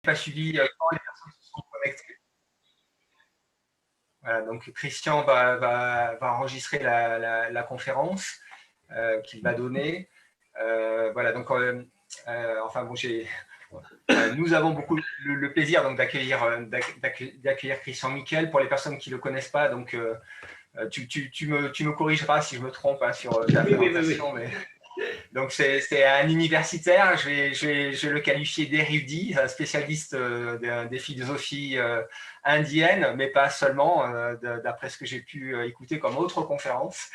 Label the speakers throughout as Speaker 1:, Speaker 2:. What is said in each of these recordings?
Speaker 1: pas suivi quand les personnes se sont connectées. Voilà, donc Christian va enregistrer la conférence qu'il va donner. Voilà, donc enfin bon, nous avons beaucoup le plaisir donc d'accueillir Christian Miquel. Pour les personnes qui ne le connaissent pas, donc tu me corrigeras si je me trompe hein, sur ta présentation,
Speaker 2: oui.
Speaker 1: Mais donc c'est un universitaire, je vais le qualifier d'érudit, un spécialiste des philosophies indiennes, mais pas seulement, d'après ce que j'ai pu écouter comme autres conférences,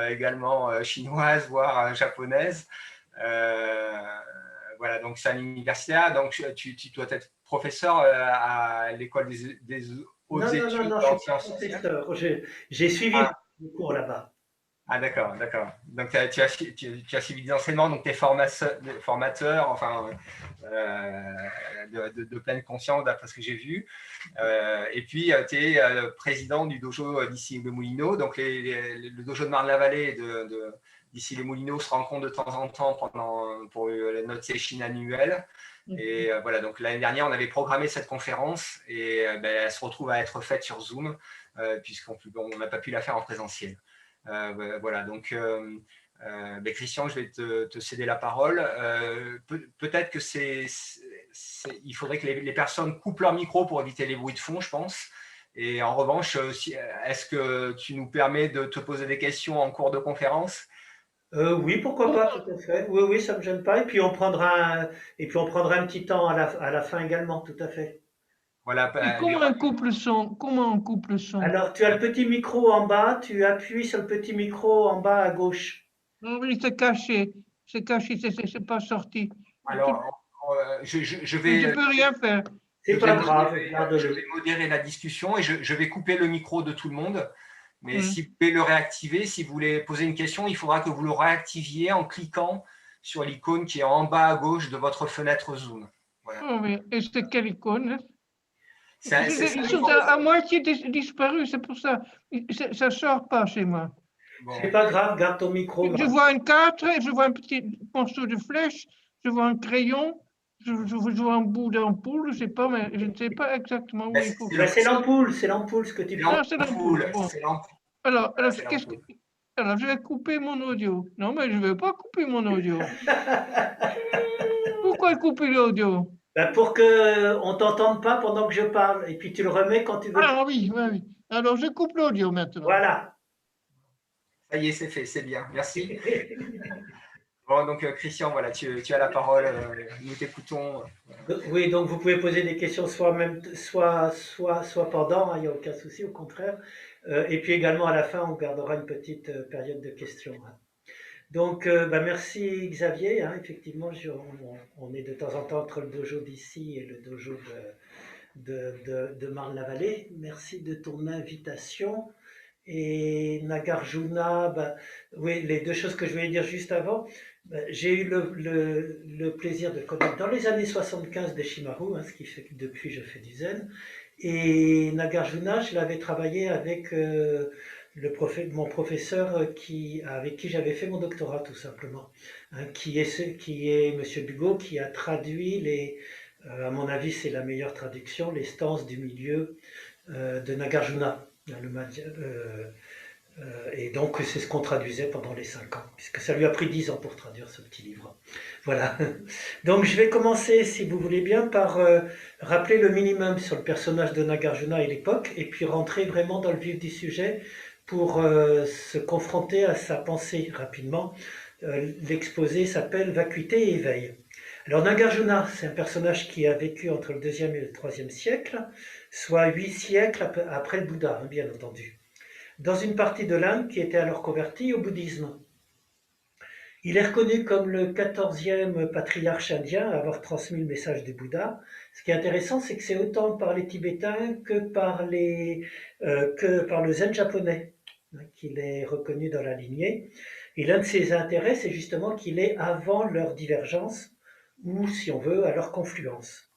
Speaker 1: également chinoises, voire japonaises. Voilà, donc c'est un universitaire, donc tu dois être professeur à l'école des hautes études
Speaker 2: Non, je
Speaker 1: en
Speaker 2: suis pas
Speaker 1: sciences sociales.
Speaker 2: professeur. J'ai suivi le cours là-bas.
Speaker 1: Ah d'accord. Donc tu as suivi des enseignements, donc tu es formateur, enfin, de pleine conscience d'après ce que j'ai vu. Et puis tu es président du dojo d'ici les Moulineaux. Donc le dojo de Marne-la-Vallée d'ici les Moulineaux se rencontre de temps en temps pour notre session annuelle. Et voilà, donc l'année dernière, on avait programmé cette conférence et elle se retrouve à être faite sur Zoom puisqu'on n'a pas pu la faire en présentiel. Voilà, donc Christian, je vais te céder la parole. Peut-être que il faudrait que les personnes coupent leur micro pour éviter les bruits de fond, je pense. Et en revanche, est-ce que tu nous permets de te poser des questions en cours de conférence?
Speaker 2: Oui, pourquoi pas, tout à fait. Oui, ça me gêne pas. Et puis on prendra un petit temps à la fin également, tout à fait.
Speaker 1: Voilà,
Speaker 3: Et comment on coupe le son? Comment on coupe le son?
Speaker 2: Alors, tu as le petit micro en bas, tu appuies sur le petit micro en bas à gauche.
Speaker 3: Non, oui, c'est caché, c'est pas sorti.
Speaker 1: Alors, je vais,
Speaker 3: Je peux rien faire.
Speaker 2: C'est pas grave,
Speaker 1: je
Speaker 2: garde-le.
Speaker 1: vais modérer la discussion et je vais couper le micro de tout le monde. Mais si
Speaker 3: Mm.
Speaker 1: vous pouvez le réactiver, si vous voulez poser une question, il faudra que vous le réactiviez en cliquant sur l'icône qui est en bas à gauche de votre fenêtre Zoom. Voilà.
Speaker 3: Oh, oui. Et c'est quelle icône?
Speaker 1: Ils
Speaker 3: sont à moitié disparus, c'est pour ça. Ça sort pas chez moi.
Speaker 1: Bon.
Speaker 2: C'est pas grave, garde ton micro.
Speaker 3: Je vois une carte, je vois un petit morceau de flèche, je vois un crayon, je vois un bout d'ampoule, je sais pas, mais je ne sais pas exactement où il faut.
Speaker 2: C'est l'ampoule ce que tu peux.
Speaker 3: Ah, c'est l'ampoule. Bon. Alors,
Speaker 1: l'ampoule.
Speaker 3: Alors, je vais couper mon audio. Non, mais je ne vais pas couper mon audio. Pourquoi couper l'audio?
Speaker 2: Pour que on t'entende pas pendant que je parle. Et puis tu le remets quand tu veux.
Speaker 3: Ah oui. Alors, je coupe l'audio maintenant.
Speaker 2: Voilà.
Speaker 1: Ça y est, c'est fait, c'est bien. Merci. Bon, donc Christian, voilà, tu as la parole. Nous t'écoutons.
Speaker 2: Oui, donc vous pouvez poser des questions soit pendant, il n'y a aucun souci, au contraire. Et puis également à la fin, on gardera une petite période de questions. Donc, merci Xavier. Effectivement, on est de temps en temps entre le dojo d'ici et le dojo de Marne-la-Vallée. Merci de ton invitation. Et Nagarjuna, oui, les deux choses que je voulais dire juste avant. J'ai eu le plaisir de connaître dans les années 75 Deshimaru, ce qui fait que depuis je fais du zen. Et Nagarjuna, je l'avais travaillé avec mon professeur avec qui j'avais fait mon doctorat tout simplement, qui est Monsieur Bugot, qui a traduit à mon avis c'est la meilleure traduction, les stances du milieu de Nagarjuna. Et donc c'est ce qu'on traduisait pendant les 5 ans, puisque ça lui a pris 10 ans pour traduire ce petit livre. Voilà. Donc je vais commencer, si vous voulez bien, par rappeler le minimum sur le personnage de Nagarjuna et l'époque, et puis rentrer vraiment dans le vif du sujet pour se confronter à sa pensée rapidement. L'exposé s'appelle Vacuité et éveil. Alors Nagarjuna, c'est un personnage qui a vécu entre le 2e et le 3e siècle, soit 8 siècles après le Bouddha, bien entendu, dans une partie de l'Inde qui était alors convertie au bouddhisme. Il est reconnu comme le 14e patriarche indien à avoir transmis le message du Bouddha. Ce qui est intéressant, c'est que c'est autant par les Tibétains que par le zen japonais qu'il est reconnu dans la lignée. Et l'un de ses intérêts, c'est justement qu'il est avant leur divergence, ou si on veut, à leur confluence.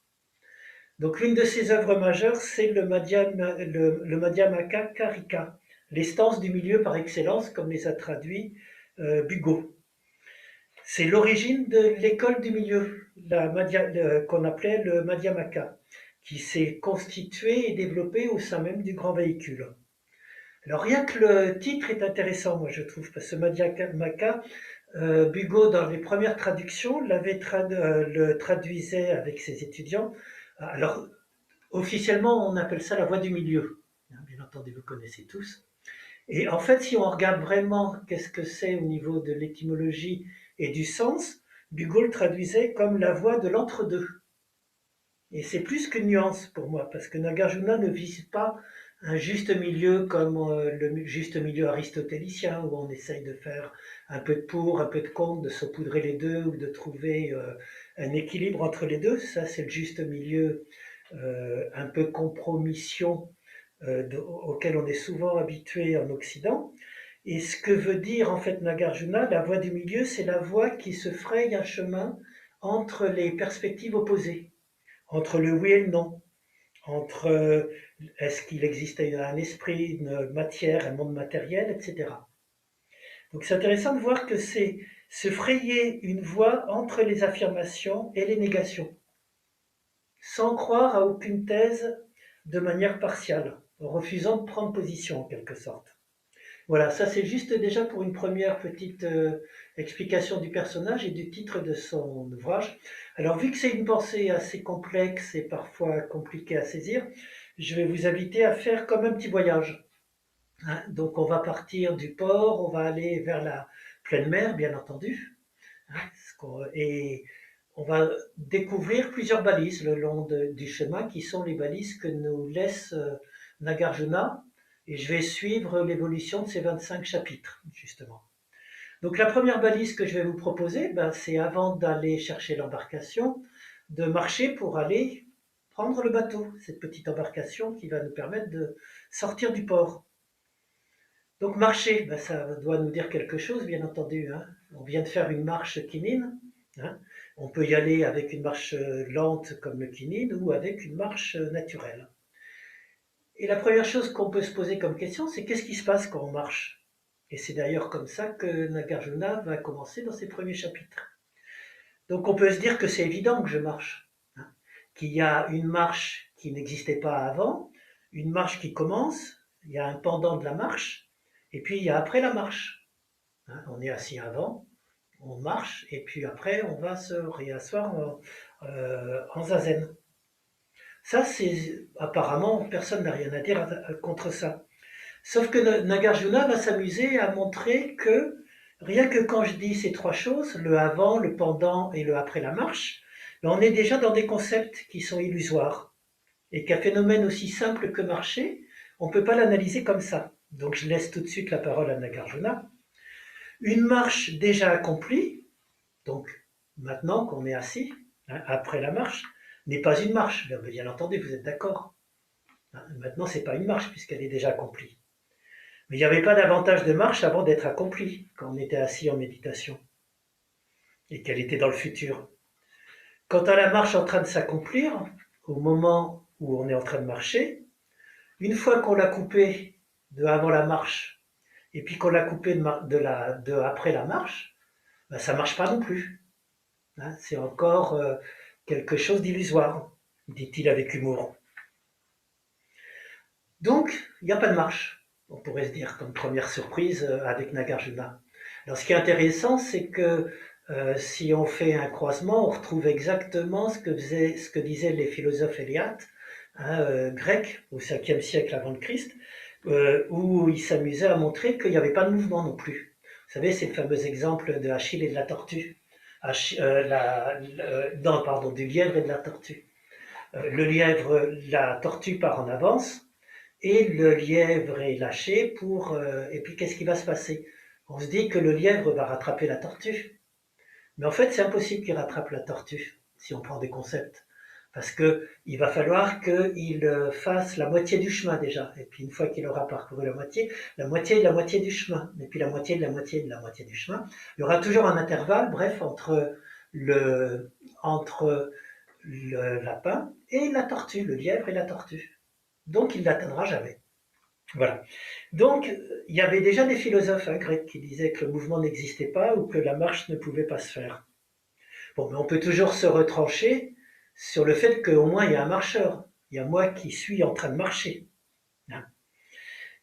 Speaker 2: Donc l'une de ses œuvres majeures, c'est le Madhyamaka Karika, les stances du milieu par excellence, comme les a traduits Bugot. C'est l'origine de l'école du milieu, qu'on appelait le Madhyamaka, qui s'est constitué et développé au sein même du grand véhicule. Alors rien que le titre est intéressant, moi je trouve, parce que Madhyamaka, Bugo, dans les premières traductions, le traduisait avec ses étudiants. Alors, officiellement, on appelle ça la voie du milieu. Bien entendu, vous connaissez tous. Et en fait, si on regarde vraiment qu'est-ce que c'est au niveau de l'étymologie et du sens, Bugo le traduisait comme la voie de l'entre-deux. Et c'est plus qu'une nuance pour moi, parce que Nagarjuna ne vise pas un juste milieu comme le juste milieu aristotélicien, où on essaye de faire un peu de pour, un peu de contre, de saupoudrer les deux, ou de trouver un équilibre entre les deux. Ça, c'est le juste milieu un peu compromission auquel on est souvent habitué en Occident. Et ce que veut dire en fait Nagarjuna, la voie du milieu, c'est la voie qui se fraye un chemin entre les perspectives opposées, entre le oui et le non, entre est-ce qu'il existe un esprit, une matière, un monde matériel, etc. Donc c'est intéressant de voir que c'est se frayer une voie entre les affirmations et les négations, sans croire à aucune thèse de manière partiale, en refusant de prendre position en quelque sorte. Voilà, ça c'est juste déjà pour une première petite explication du personnage et du titre de son ouvrage. Alors vu que c'est une pensée assez complexe et parfois compliquée à saisir, je vais vous inviter à faire comme un petit voyage. Hein, donc on va partir du port, on va aller vers la pleine mer, bien entendu, hein, et on va découvrir plusieurs balises le long du chemin qui sont les balises que nous laisse Nagarjuna, et je vais suivre l'évolution de ces 25 chapitres, justement. Donc la première balise que je vais vous proposer, c'est avant d'aller chercher l'embarcation, de marcher pour aller prendre le bateau, cette petite embarcation qui va nous permettre de sortir du port. Donc marcher, ça doit nous dire quelque chose, bien entendu. Hein. On vient de faire une marche kinine. Hein. On peut y aller avec une marche lente comme le kinine ou avec une marche naturelle. Et la première chose qu'on peut se poser comme question, c'est qu'est-ce qui se passe quand on marche? Et c'est d'ailleurs comme ça que Nagarjuna va commencer dans ses premiers chapitres. Donc on peut se dire que c'est évident que je marche, hein, qu'il y a une marche qui n'existait pas avant, une marche qui commence, il y a un pendant de la marche, et puis il y a après la marche. Hein, on est assis avant, on marche, et puis après on va se réasseoir en zazen. Ça, c'est apparemment, personne n'a rien à dire contre ça. Sauf que Nagarjuna va s'amuser à montrer que rien que quand je dis ces trois choses, le avant, le pendant et le après la marche, on est déjà dans des concepts qui sont illusoires. Et qu'un phénomène aussi simple que marcher, on ne peut pas l'analyser comme ça. Donc je laisse tout de suite la parole à Nagarjuna. Une marche déjà accomplie, donc maintenant qu'on est assis, hein, après la marche, n'est pas une marche. Bien entendu, vous êtes d'accord. Hein, maintenant, ce n'est pas une marche puisqu'elle est déjà accomplie. Mais il n'y avait pas davantage de marche avant d'être accomplie, quand on était assis en méditation, et qu'elle était dans le futur. Quant à la marche en train de s'accomplir, au moment où on est en train de marcher, une fois qu'on l'a coupée de avant la marche, et puis qu'on l'a coupée de après la marche, ça ne marche pas non plus. Hein, c'est encore quelque chose d'illusoire, dit-il avec humour. Donc, il n'y a pas de marche, on pourrait se dire, comme première surprise avec Nagarjuna. Alors, ce qui est intéressant, c'est que si on fait un croisement, on retrouve exactement ce que disaient les philosophes éliates, hein, grecs, au 5e siècle avant le Christ, où ils s'amusaient à montrer qu'il n'y avait pas de mouvement non plus. Vous savez, c'est le fameux exemple de Achille et de la tortue. Du lièvre et de la tortue. La tortue part en avance, et le lièvre est lâché et puis qu'est-ce qui va se passer? On se dit que le lièvre va rattraper la tortue. Mais en fait, c'est impossible qu'il rattrape la tortue, si on prend des concepts. Parce qu'il va falloir qu'il fasse la moitié du chemin déjà. Et puis une fois qu'il aura parcouru la moitié de la moitié du chemin. Et puis la moitié de la moitié de la moitié du chemin. Il y aura toujours un intervalle, bref, entre le lapin et la tortue, le lièvre et la tortue. Donc il ne l'atteindra jamais. Voilà. Donc, il y avait déjà des philosophes grecs qui disaient que le mouvement n'existait pas ou que la marche ne pouvait pas se faire. Bon, mais on peut toujours se retrancher sur le fait qu'au moins il y a un marcheur. Il y a moi qui suis en train de marcher.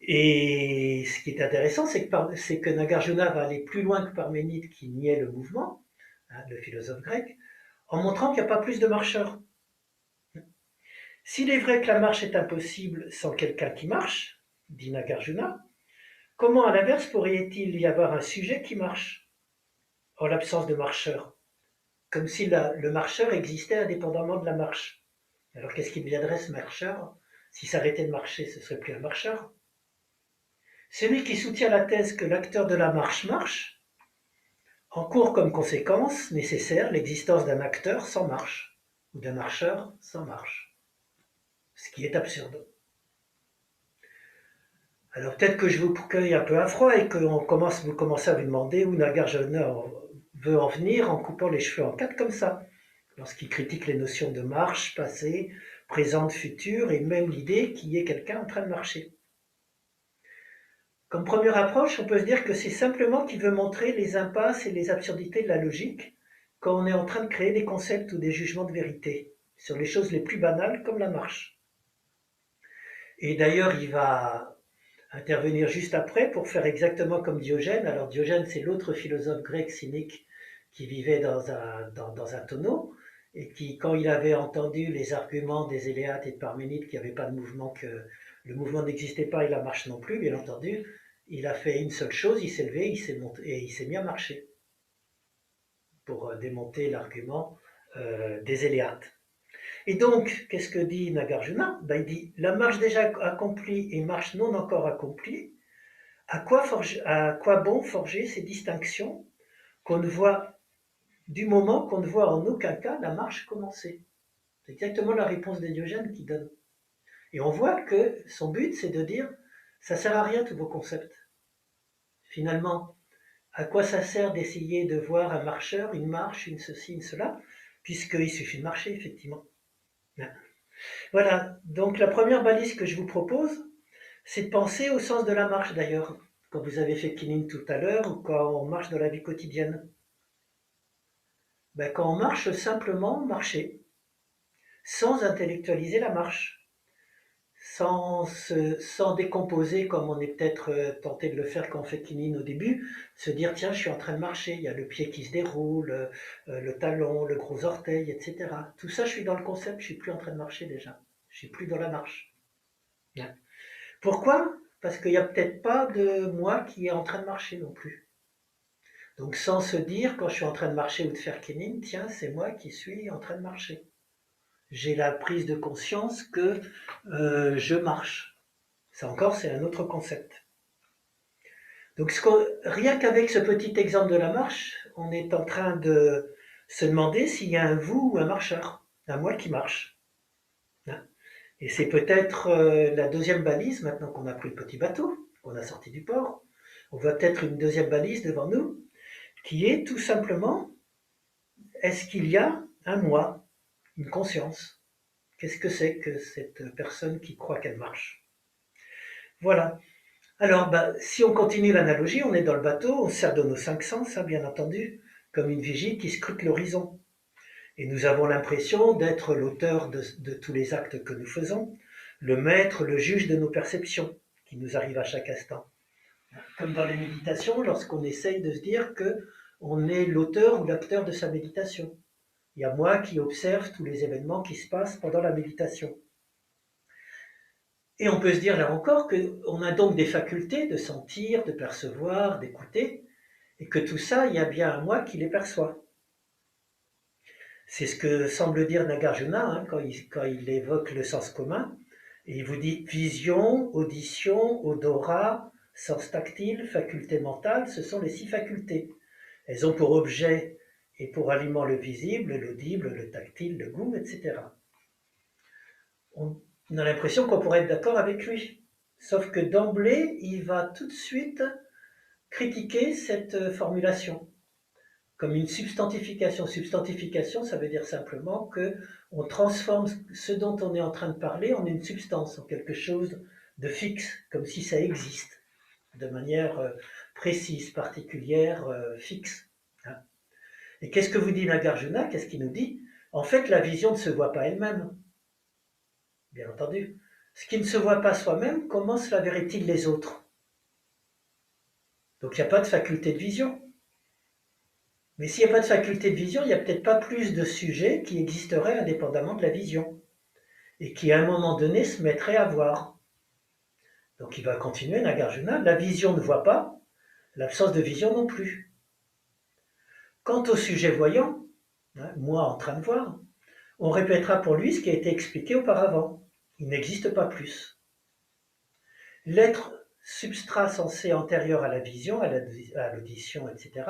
Speaker 2: Et ce qui est intéressant, c'est que Nagarjuna va aller plus loin que Parménide qui niait le mouvement, le philosophe grec, en montrant qu'il n'y a pas plus de marcheurs. S'il est vrai que la marche est impossible sans quelqu'un qui marche, dit Nagarjuna, comment à l'inverse pourrait-il y avoir un sujet qui marche en l'absence de marcheur? Comme si le marcheur existait indépendamment de la marche. Alors qu'est-ce qui deviendrait ce marcheur? S'il s'arrêtait de marcher, ce serait plus un marcheur. Celui qui soutient la thèse que l'acteur de la marche marche encourt comme conséquence nécessaire l'existence d'un acteur sans marche, ou d'un marcheur sans marche. Ce qui est absurde. Alors peut-être que je vous cueille un peu à froid et que vous commencez à vous demander où Nagarjuna veut en venir en coupant les cheveux en quatre comme ça, lorsqu'il critique les notions de marche, passé, présente, futur, et même l'idée qu'il y ait quelqu'un en train de marcher. Comme première approche, on peut se dire que c'est simplement qu'il veut montrer les impasses et les absurdités de la logique quand on est en train de créer des concepts ou des jugements de vérité sur les choses les plus banales comme la marche. Et d'ailleurs, il va intervenir juste après pour faire exactement comme Diogène. Alors Diogène, c'est l'autre philosophe grec cynique qui vivait dans un tonneau et qui, quand il avait entendu les arguments des Éléates et de Parménide qu'il n'y avait pas de mouvement, que le mouvement n'existait pas et la marche non plus, bien entendu, il a fait une seule chose, il s'est levé et il s'est mis à marcher pour démonter l'argument des Éléates. Et donc, qu'est-ce que dit Nagarjuna? Il dit, la marche déjà accomplie et marche non encore accomplie, à quoi bon forger ces distinctions qu'on ne voit du moment qu'on ne voit en aucun cas la marche commencer? C'est exactement la réponse de Diogène qui donne. Et on voit que son but, c'est de dire, ça sert à rien tous vos concepts. Finalement, à quoi ça sert d'essayer de voir un marcheur, une marche, une ceci, une cela, puisqu'il suffit de marcher, effectivement. Voilà, donc la première balise que je vous propose, c'est de penser au sens de la marche d'ailleurs, quand vous avez fait Kinin tout à l'heure, ou quand on marche dans la vie quotidienne. Quand on marche, simplement marcher, sans intellectualiser la marche, sans décomposer comme on est peut-être tenté de le faire quand on fait Kinin au début, se dire tiens, je suis en train de marcher, il y a le pied qui se déroule, le talon, le gros orteil, etc. Tout ça, je suis dans le concept, je suis plus en train de marcher déjà, je suis plus dans la marche. Bien. Pourquoi? Parce qu'il n'y a peut-être pas de moi qui est en train de marcher non plus. Donc sans se dire, quand je suis en train de marcher ou de faire Kenin, tiens, c'est moi qui suis en train de marcher. J'ai la prise de conscience que je marche. Ça encore, c'est un autre concept. Donc rien qu'avec ce petit exemple de la marche, on est en train de se demander s'il y a un vous ou un marcheur, un moi qui marche. Et c'est peut-être la deuxième balise, maintenant qu'on a pris le petit bateau, qu'on a sorti du port, on voit peut-être une deuxième balise devant nous, qui est tout simplement, est-ce qu'il y a un moi, une conscience? Qu'est-ce que c'est que cette personne qui croit qu'elle marche? Voilà. Alors, si on continue l'analogie, on est dans le bateau, on sert de nos cinq sens, bien entendu, comme une vigie qui scrute l'horizon. Et nous avons l'impression d'être l'auteur de tous les actes que nous faisons, le maître, le juge de nos perceptions, qui nous arrivent à chaque instant. Comme dans les méditations, lorsqu'on essaye de se dire qu'on est l'auteur ou l'acteur de sa méditation. Il y a moi qui observe tous les événements qui se passent pendant la méditation. Et on peut se dire là encore qu'on a donc des facultés de sentir, de percevoir, d'écouter, et que tout ça, il y a bien un moi qui les perçoit. C'est ce que semble dire Nagarjuna quand il évoque le sens commun. Et il vous dit vision, audition, odorat, sens tactile, faculté mentale, ce sont les 6 facultés. Elles ont pour objet et pour aliment le visible, l'audible, le tactile, le goût, etc. On a l'impression qu'on pourrait être d'accord avec lui. Sauf que d'emblée, il va tout de suite critiquer cette formulation comme une substantification. Substantification, ça veut dire simplement qu'on transforme ce dont on est en train de parler en une substance, en quelque chose de fixe, comme si ça existe, de manière précise, particulière, fixe. Hein. Et qu'est-ce que vous dit Nagarjuna? Qu'est-ce qu'il nous dit? En fait, la vision ne se voit pas elle-même, bien entendu. Ce qui ne se voit pas soi-même, comment cela verrait-il les autres? Donc il n'y a pas de faculté de vision. Mais s'il n'y a pas de faculté de vision, il n'y a peut-être pas plus de sujets qui existeraient indépendamment de la vision et qui à un moment donné se mettraient à voir. Donc il va continuer Nagarjuna, la vision ne voit pas, l'absence de vision non plus. Quant au sujet voyant, hein, moi en train de voir, on répétera pour lui ce qui a été expliqué auparavant. Il n'existe pas plus. L'être substrat censé antérieur à la vision, à l'audition, etc.,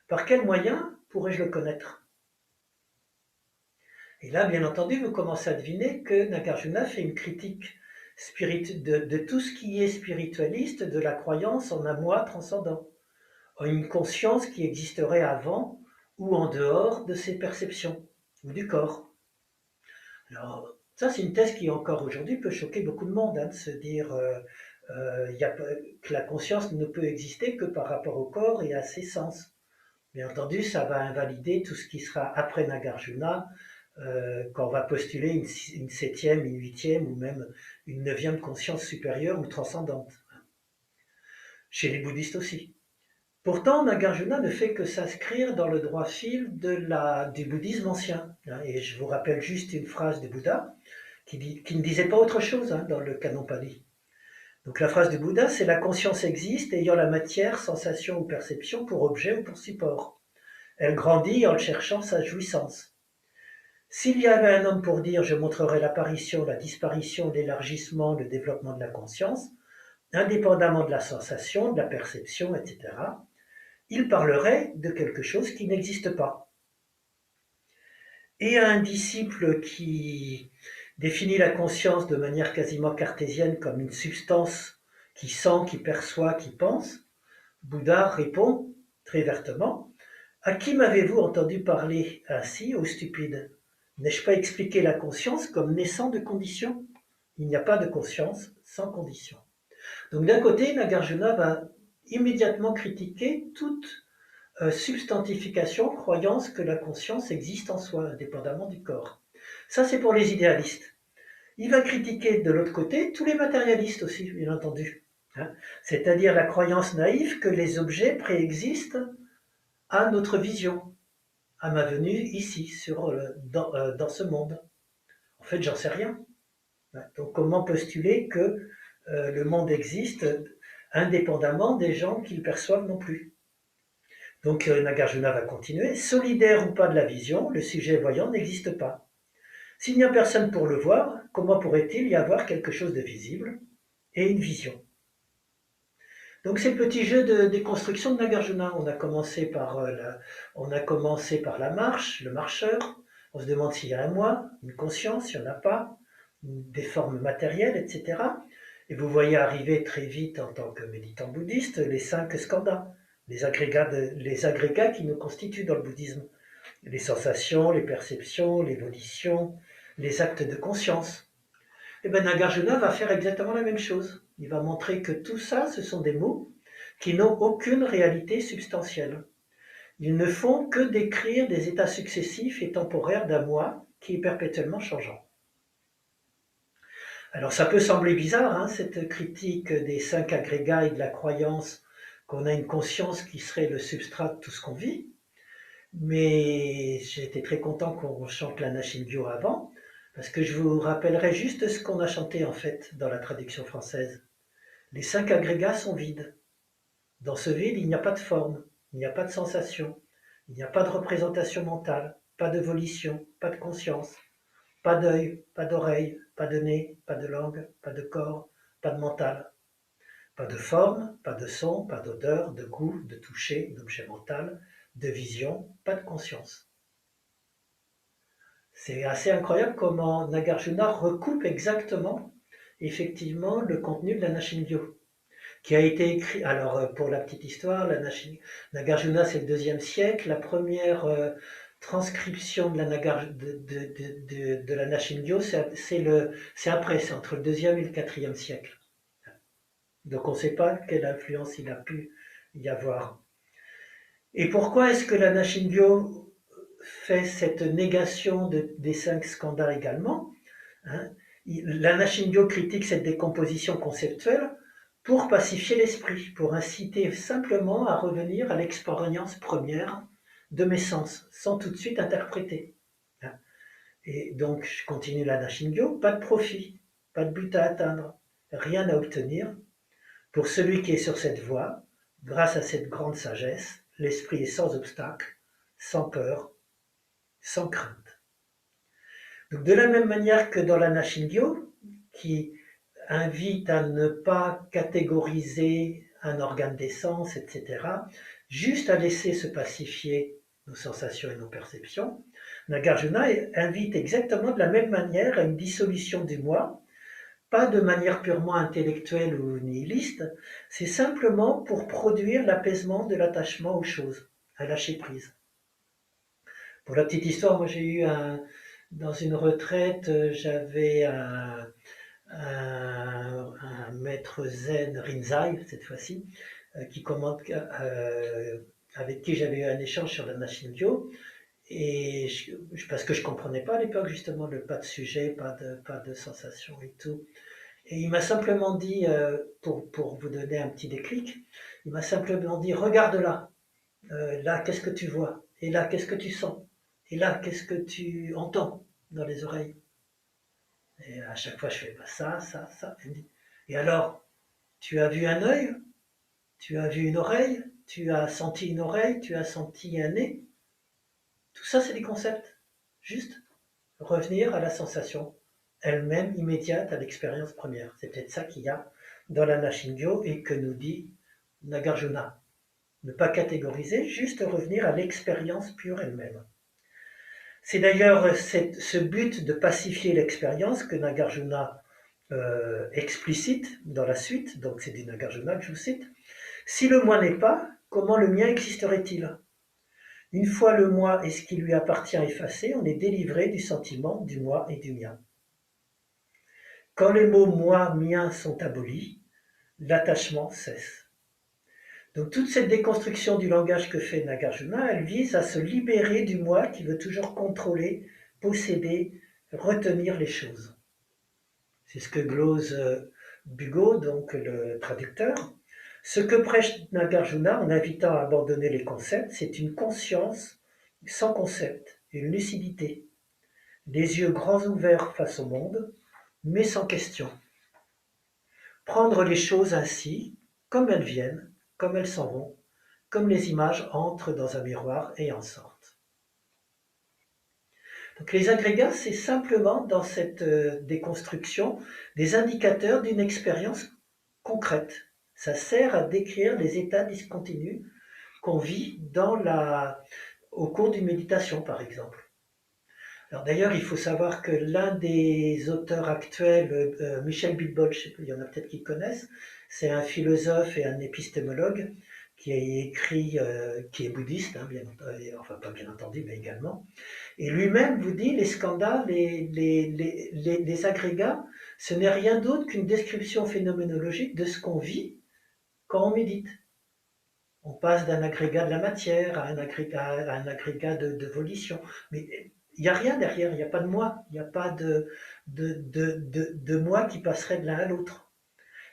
Speaker 2: par quel moyen pourrais-je le connaître? Et là, bien entendu, vous commencez à deviner que Nagarjuna fait une critique de tout ce qui est spiritualiste, de la croyance en un moi transcendant, en une conscience qui existerait avant ou en dehors de ses perceptions ou du corps. Alors, ça, c'est une thèse qui, encore aujourd'hui, peut choquer beaucoup de monde, hein, de se dire que la conscience ne peut exister que par rapport au corps et à ses sens. Bien entendu, ça va invalider tout ce qui sera après Nagarjuna, quand on va postuler une septième, une huitième ou même une neuvième conscience supérieure ou transcendante. Chez les bouddhistes aussi. Pourtant, Nagarjuna ne fait que s'inscrire dans le droit fil du bouddhisme ancien. Et je vous rappelle juste une phrase du Bouddha qui ne disait pas autre chose dans le canon Pali. Donc la phrase du Bouddha, c'est « La conscience existe ayant la matière, sensation ou perception pour objet ou pour support. Elle grandit en cherchant sa jouissance. S'il y avait un homme pour dire « Je montrerai l'apparition, la disparition, l'élargissement, le développement de la conscience », indépendamment de la sensation, de la perception, etc., il parlerait de quelque chose qui n'existe pas. Et à un disciple qui définit la conscience de manière quasiment cartésienne comme une substance qui sent, qui perçoit, qui pense, Bouddha répond très vertement « À qui m'avez-vous entendu parler ainsi, ô stupide? N'ai-je pas expliqué la conscience comme naissant de conditions? Il n'y a pas de conscience sans conditions. » Donc d'un côté, Nagarjuna va immédiatement critiquer toute substantification, croyance que la conscience existe en soi, indépendamment du corps. Ça, c'est pour les idéalistes. Il va critiquer de l'autre côté tous les matérialistes aussi, bien entendu. C'est-à-dire la croyance naïve que les objets préexistent à notre vision, à ma venue ici, dans ce monde. En fait, j'en sais rien. Donc comment postuler que le monde existe indépendamment des gens qui le perçoivent non plus? Donc Nagarjuna va continuer. Solidaire ou pas de la vision, le sujet voyant n'existe pas. S'il n'y a personne pour le voir, comment pourrait-il y avoir quelque chose de visible et une vision? Donc c'est le petit jeu de déconstruction de Nagarjuna. On a commencé par la marche, le marcheur. On se demande s'il y a un moi, une conscience, il n'y en a pas, des formes matérielles, etc. Et vous voyez arriver très vite, en tant que méditant bouddhiste, les 5 skandhas, les agrégats qui nous constituent dans le bouddhisme. Les sensations, les perceptions, les volitions, les actes de conscience. Et bien Nagarjuna va faire exactement la même chose. Il va montrer que tout ça, ce sont des mots qui n'ont aucune réalité substantielle. Ils ne font que décrire des états successifs et temporaires d'un moi qui est perpétuellement changeant. Alors ça peut sembler bizarre, cette critique des 5 agrégats et de la croyance qu'on a une conscience qui serait le substrat de tout ce qu'on vit, mais j'ai été très content qu'on chante la Nashingyō avant, parce que je vous rappellerai juste ce qu'on a chanté en fait dans la traduction française. Les 5 agrégats sont vides. Dans ce vide, il n'y a pas de forme, il n'y a pas de sensation, il n'y a pas de représentation mentale, pas de volition, pas de conscience, pas d'œil, pas d'oreille, pas de nez, pas de langue, pas de corps, pas de mental. Pas de forme, pas de son, pas d'odeur, de goût, de toucher, d'objet mental, de vision, pas de conscience. C'est assez incroyable comment Nagarjuna recoupe exactement, effectivement, le contenu de la Nashingyō, qui a été écrit, alors pour la petite histoire, Nagarjuna c'est le 2e siècle, la première transcription de la Nashingyō c'est après, c'est entre le 2e et le 4e siècle. Donc on ne sait pas quelle influence il a pu y avoir. Et pourquoi est-ce que l'Anna Shinryo fait cette négation des 5 skandhas également, hein? L'Anna Shinryo critique cette décomposition conceptuelle pour pacifier l'esprit, pour inciter simplement à revenir à l'expérience première de mes sens, sans tout de suite interpréter. Et donc, je continue l'Anna Shinryo, pas de profit, pas de but à atteindre, rien à obtenir. Pour celui qui est sur cette voie, grâce à cette grande sagesse, l'esprit est sans obstacle, sans peur, sans crainte. Donc, de la même manière que dans l'Anna Shinryo, qui invite à ne pas catégoriser un organe des sens, etc., juste à laisser se pacifier nos sensations et nos perceptions, Nagarjuna invite exactement de la même manière à une dissolution du moi, pas de manière purement intellectuelle ou nihiliste, c'est simplement pour produire l'apaisement de l'attachement aux choses, à lâcher prise. Pour la petite histoire, moi j'ai eu dans une retraite, j'avais un maître zen, Rinzai cette fois-ci, avec qui j'avais eu un échange sur la Nashin-gyo, et parce que je ne comprenais pas à l'époque justement pas de sujet, pas de sensation et tout. Et il m'a simplement dit, pour vous donner un petit déclic, il m'a simplement dit, regarde là, là qu'est-ce que tu vois, et là qu'est-ce que tu sens, et là qu'est-ce que tu entends dans les oreilles. Et à chaque fois je fais ça, ça, ça. Et alors, tu as vu un œil, tu as vu une oreille, tu as senti une oreille, tu as senti un nez. Tout ça c'est des concepts. Juste revenir à la sensation elle-même immédiate à l'expérience première. C'est peut-être ça qu'il y a dans la Nashin-gyo et que nous dit Nagarjuna. Ne pas catégoriser, juste revenir à l'expérience pure elle-même. C'est d'ailleurs ce but de pacifier l'expérience que Nagarjuna explicite dans la suite, donc c'est du Nagarjuna que je vous cite. Si le moi n'est pas, comment le mien existerait-il? Une fois le moi et ce qui lui appartient effacé, on est délivré du sentiment du moi et du mien. Quand les mots moi, mien sont abolis, l'attachement cesse. Donc toute cette déconstruction du langage que fait Nagarjuna, elle vise à se libérer du moi qui veut toujours contrôler, posséder, retenir les choses. C'est ce que glose Bugo, donc le traducteur. Ce que prêche Nagarjuna en invitant à abandonner les concepts, c'est une conscience sans concept, une lucidité, des yeux grands ouverts face au monde, mais sans question. Prendre les choses ainsi, comme elles viennent, comme elles s'en vont, comme les images entrent dans un miroir et en sortent. Donc les agrégats, c'est simplement dans cette déconstruction des indicateurs d'une expérience concrète. Ça sert à décrire les états discontinus qu'on vit au cours d'une méditation, par exemple. Alors d'ailleurs, il faut savoir que l'un des auteurs actuels, Michel Bidbol, il y en a peut-être qui connaissent, c'est un philosophe et un épistémologue qui a écrit, qui est bouddhiste, hein, bien entendu, enfin pas bien entendu, mais également. Et lui-même vous dit, les scandales, les agrégats, ce n'est rien d'autre qu'une description phénoménologique de ce qu'on vit quand on médite. On passe d'un agrégat de la matière à un agrégat de volition. Mais il n'y a rien derrière, il n'y a pas de moi, il n'y a pas de moi qui passerait de l'un à l'autre.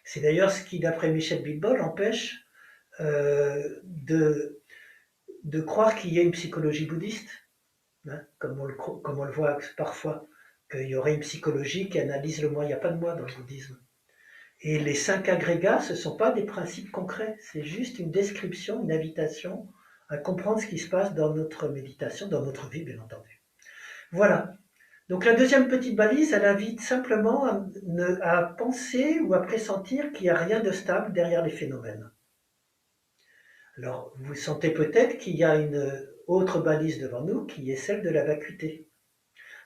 Speaker 2: C'est d'ailleurs ce qui, d'après Michel Bidbol, empêche de croire qu'il y ait une psychologie bouddhiste, hein, comme on le voit parfois, qu'il y aurait une psychologie qui analyse le moi. Il n'y a pas de moi dans le bouddhisme. Et les 5 agrégats, ce ne sont pas des principes concrets, c'est juste une description, une invitation à comprendre ce qui se passe dans notre méditation, dans notre vie, bien entendu. Voilà. Donc la deuxième petite balise, elle invite simplement à penser ou à pressentir qu'il n'y a rien de stable derrière les phénomènes. Alors, vous sentez peut-être qu'il y a une autre balise devant nous, qui est celle de la vacuité.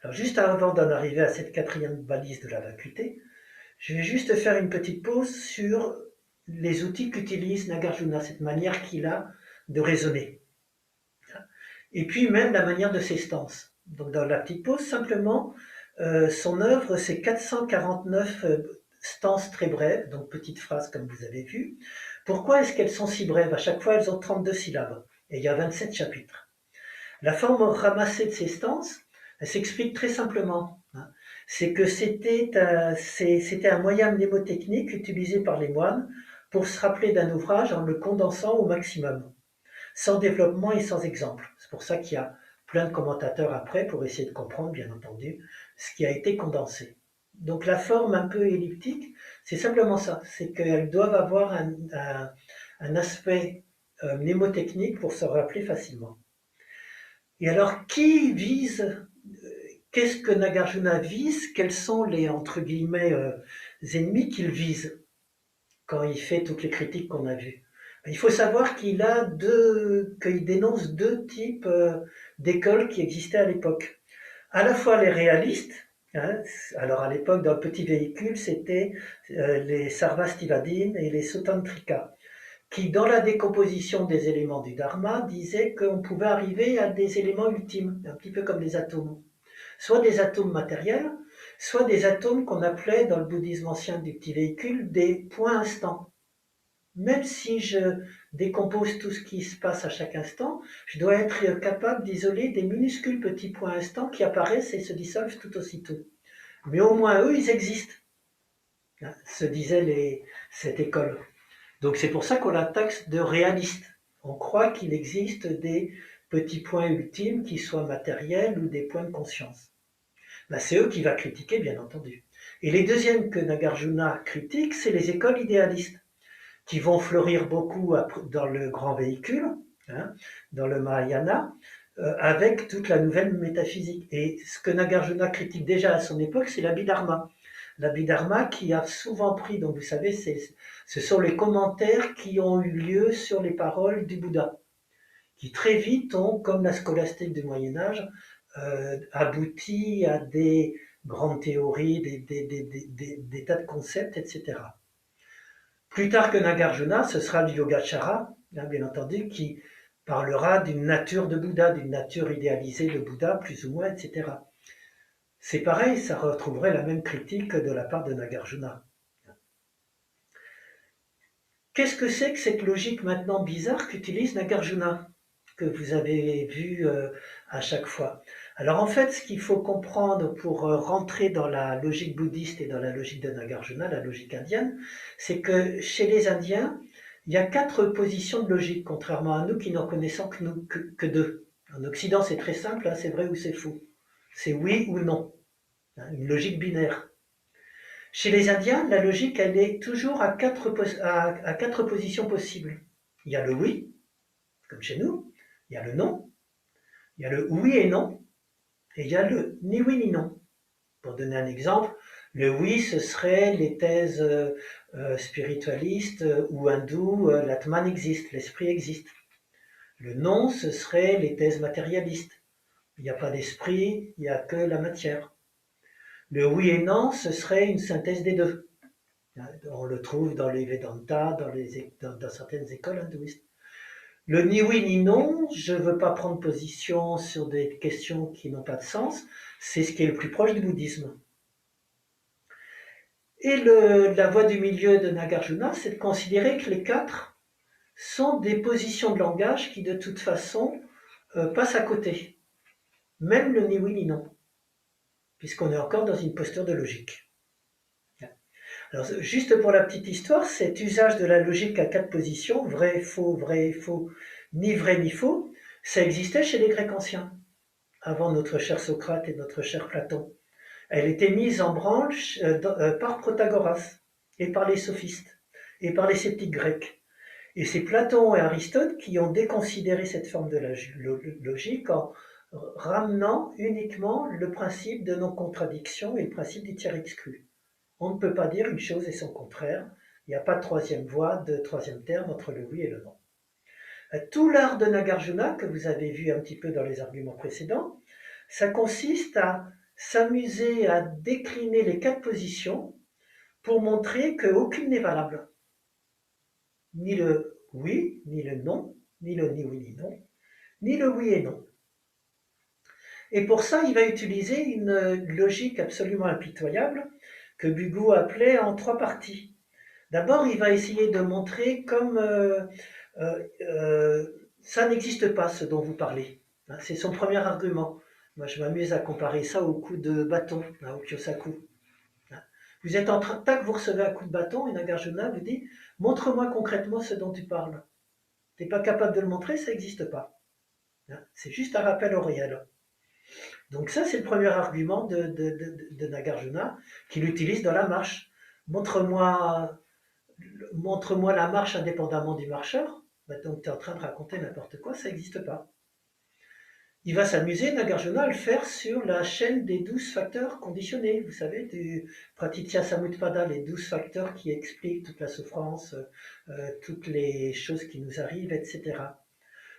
Speaker 2: Alors, juste avant d'en arriver à cette 4e balise de la vacuité, je vais juste faire une petite pause sur les outils qu'utilise Nagarjuna, cette manière qu'il a de raisonner. Et puis même la manière de ses stances. Donc dans la petite pause, simplement, son œuvre, c'est 449 stances très brèves, donc petites phrases comme vous avez vu. Pourquoi est-ce qu'elles sont si brèves? À chaque fois, elles ont 32 syllabes et il y a 27 chapitres. La forme ramassée de ces stances, elle s'explique très simplement. C'est que c'était un moyen mnémotechnique utilisé par les moines pour se rappeler d'un ouvrage en le condensant au maximum, sans développement et sans exemple. C'est pour ça qu'il y a plein de commentateurs après pour essayer de comprendre, bien entendu, ce qui a été condensé. Donc la forme un peu elliptique, c'est simplement ça, c'est qu'elles doivent avoir un aspect mnémotechnique pour se rappeler facilement. Et alors, qu'est-ce que Nagarjuna vise? Quels sont les, entre guillemets, ennemis qu'il vise quand il fait toutes les critiques qu'on a vues? Il faut savoir qu'il dénonce deux types d'écoles qui existaient à l'époque. À la fois les réalistes, hein, alors à l'époque dans le petit véhicule, c'était les Sarvastivadins et les Sotantrika, qui, dans la décomposition des éléments du Dharma, disait qu'on pouvait arriver à des éléments ultimes, un petit peu comme les atomes. Soit des atomes matériels, soit des atomes qu'on appelait, dans le bouddhisme ancien du petit véhicule, des points instants. Même si je décompose tout ce qui se passe à chaque instant, je dois être capable d'isoler des minuscules petits points instants qui apparaissent et se dissolvent tout aussitôt. Mais au moins eux, ils existent, se disait cette école. Donc c'est pour ça qu'on la taxe de réaliste. On croit qu'il existe des petits points ultimes qui soient matériels ou des points de conscience. Ben, c'est eux qui va critiquer, bien entendu. Et les deuxièmes que Nagarjuna critique, c'est les écoles idéalistes, qui vont fleurir beaucoup dans le grand véhicule, hein, dans le Mahayana, avec toute la nouvelle métaphysique. Et ce que Nagarjuna critique déjà à son époque, c'est l'Abhidharma. L'Abhidharma qui a souvent pris, donc vous savez, ce sont les commentaires qui ont eu lieu sur les paroles du Bouddha, qui très vite ont, comme la scolastique du Moyen-Âge, abouti à des grandes théories, des tas de concepts, etc. Plus tard que Nagarjuna, ce sera le Yogacara, bien entendu, qui parlera d'une nature de Bouddha, d'une nature idéalisée de Bouddha, plus ou moins, etc. C'est pareil, ça retrouverait la même critique de la part de Nagarjuna. Qu'est-ce que c'est que cette logique maintenant bizarre qu'utilise Nagarjuna, que vous avez vu à chaque fois? Alors en fait, ce qu'il faut comprendre pour rentrer dans la logique bouddhiste et dans la logique de Nagarjuna, la logique indienne, c'est que chez les Indiens, il y a 4 positions de logique, contrairement à nous qui n'en connaissons que 2. En Occident, c'est très simple, hein, c'est vrai ou c'est faux. C'est oui ou non, hein, une logique binaire. Chez les Indiens, la logique, elle est toujours à 4 positions possibles. Il y a le oui, comme chez nous, il y a le non, il y a le oui et non, et il y a le ni oui ni non. Pour donner un exemple, le oui, ce serait les thèses spiritualistes ou hindoues, l'atman existe, l'esprit existe. Le non, ce serait les thèses matérialistes. Il n'y a pas d'esprit, il n'y a que la matière. Le oui et non, ce serait une synthèse des deux. On le trouve dans les Vedanta, dans certaines écoles hindouistes. Le ni oui ni non, je ne veux pas prendre position sur des questions qui n'ont pas de sens, c'est ce qui est le plus proche du bouddhisme. Et la voie du milieu de Nagarjuna, c'est de considérer que les 4 sont des positions de langage qui de toute façon passent à côté. Même le ni oui ni non, puisqu'on est encore dans une posture de logique. Alors, juste pour la petite histoire, cet usage de la logique à 4 positions, vrai, faux, ni vrai ni faux, ça existait chez les Grecs anciens, avant notre cher Socrate et notre cher Platon. Elle était mise en branle par Protagoras, et par les sophistes, et par les sceptiques grecs. Et c'est Platon et Aristote qui ont déconsidéré cette forme de la logique en ramenant uniquement le principe de non-contradiction et le principe du tiers exclu. On ne peut pas dire une chose et son contraire. Il n'y a pas de troisième voie, de troisième terme entre le oui et le non. Tout l'art de Nagarjuna, que vous avez vu un petit peu dans les arguments précédents, ça consiste à s'amuser à décliner les 4 positions pour montrer qu'aucune n'est valable. Ni le oui, ni le non, ni le ni oui ni non, ni le oui et non. Et pour ça, il va utiliser une logique absolument impitoyable que Bugu appelait en 3 parties. D'abord, il va essayer de montrer comme ça n'existe pas, ce dont vous parlez. C'est son premier argument. Moi, je m'amuse à comparer ça au coup de bâton, au Kyosaku. Vous êtes en train, tac, vous recevez un coup de bâton, et Nagarjuna vous dit, montre-moi concrètement ce dont tu parles. Tu n'es pas capable de le montrer, ça n'existe pas. C'est juste un rappel au réel. Donc ça, c'est le premier argument de Nagarjuna qu'il utilise dans la marche. Montre-moi la marche indépendamment du marcheur. Donc tu es en train de raconter n'importe quoi, ça n'existe pas. Il va s'amuser, Nagarjuna, à le faire sur la chaîne des 12 facteurs conditionnés. Vous savez, du Pratitya Samutpada, les 12 facteurs qui expliquent toute la souffrance, toutes les choses qui nous arrivent, etc.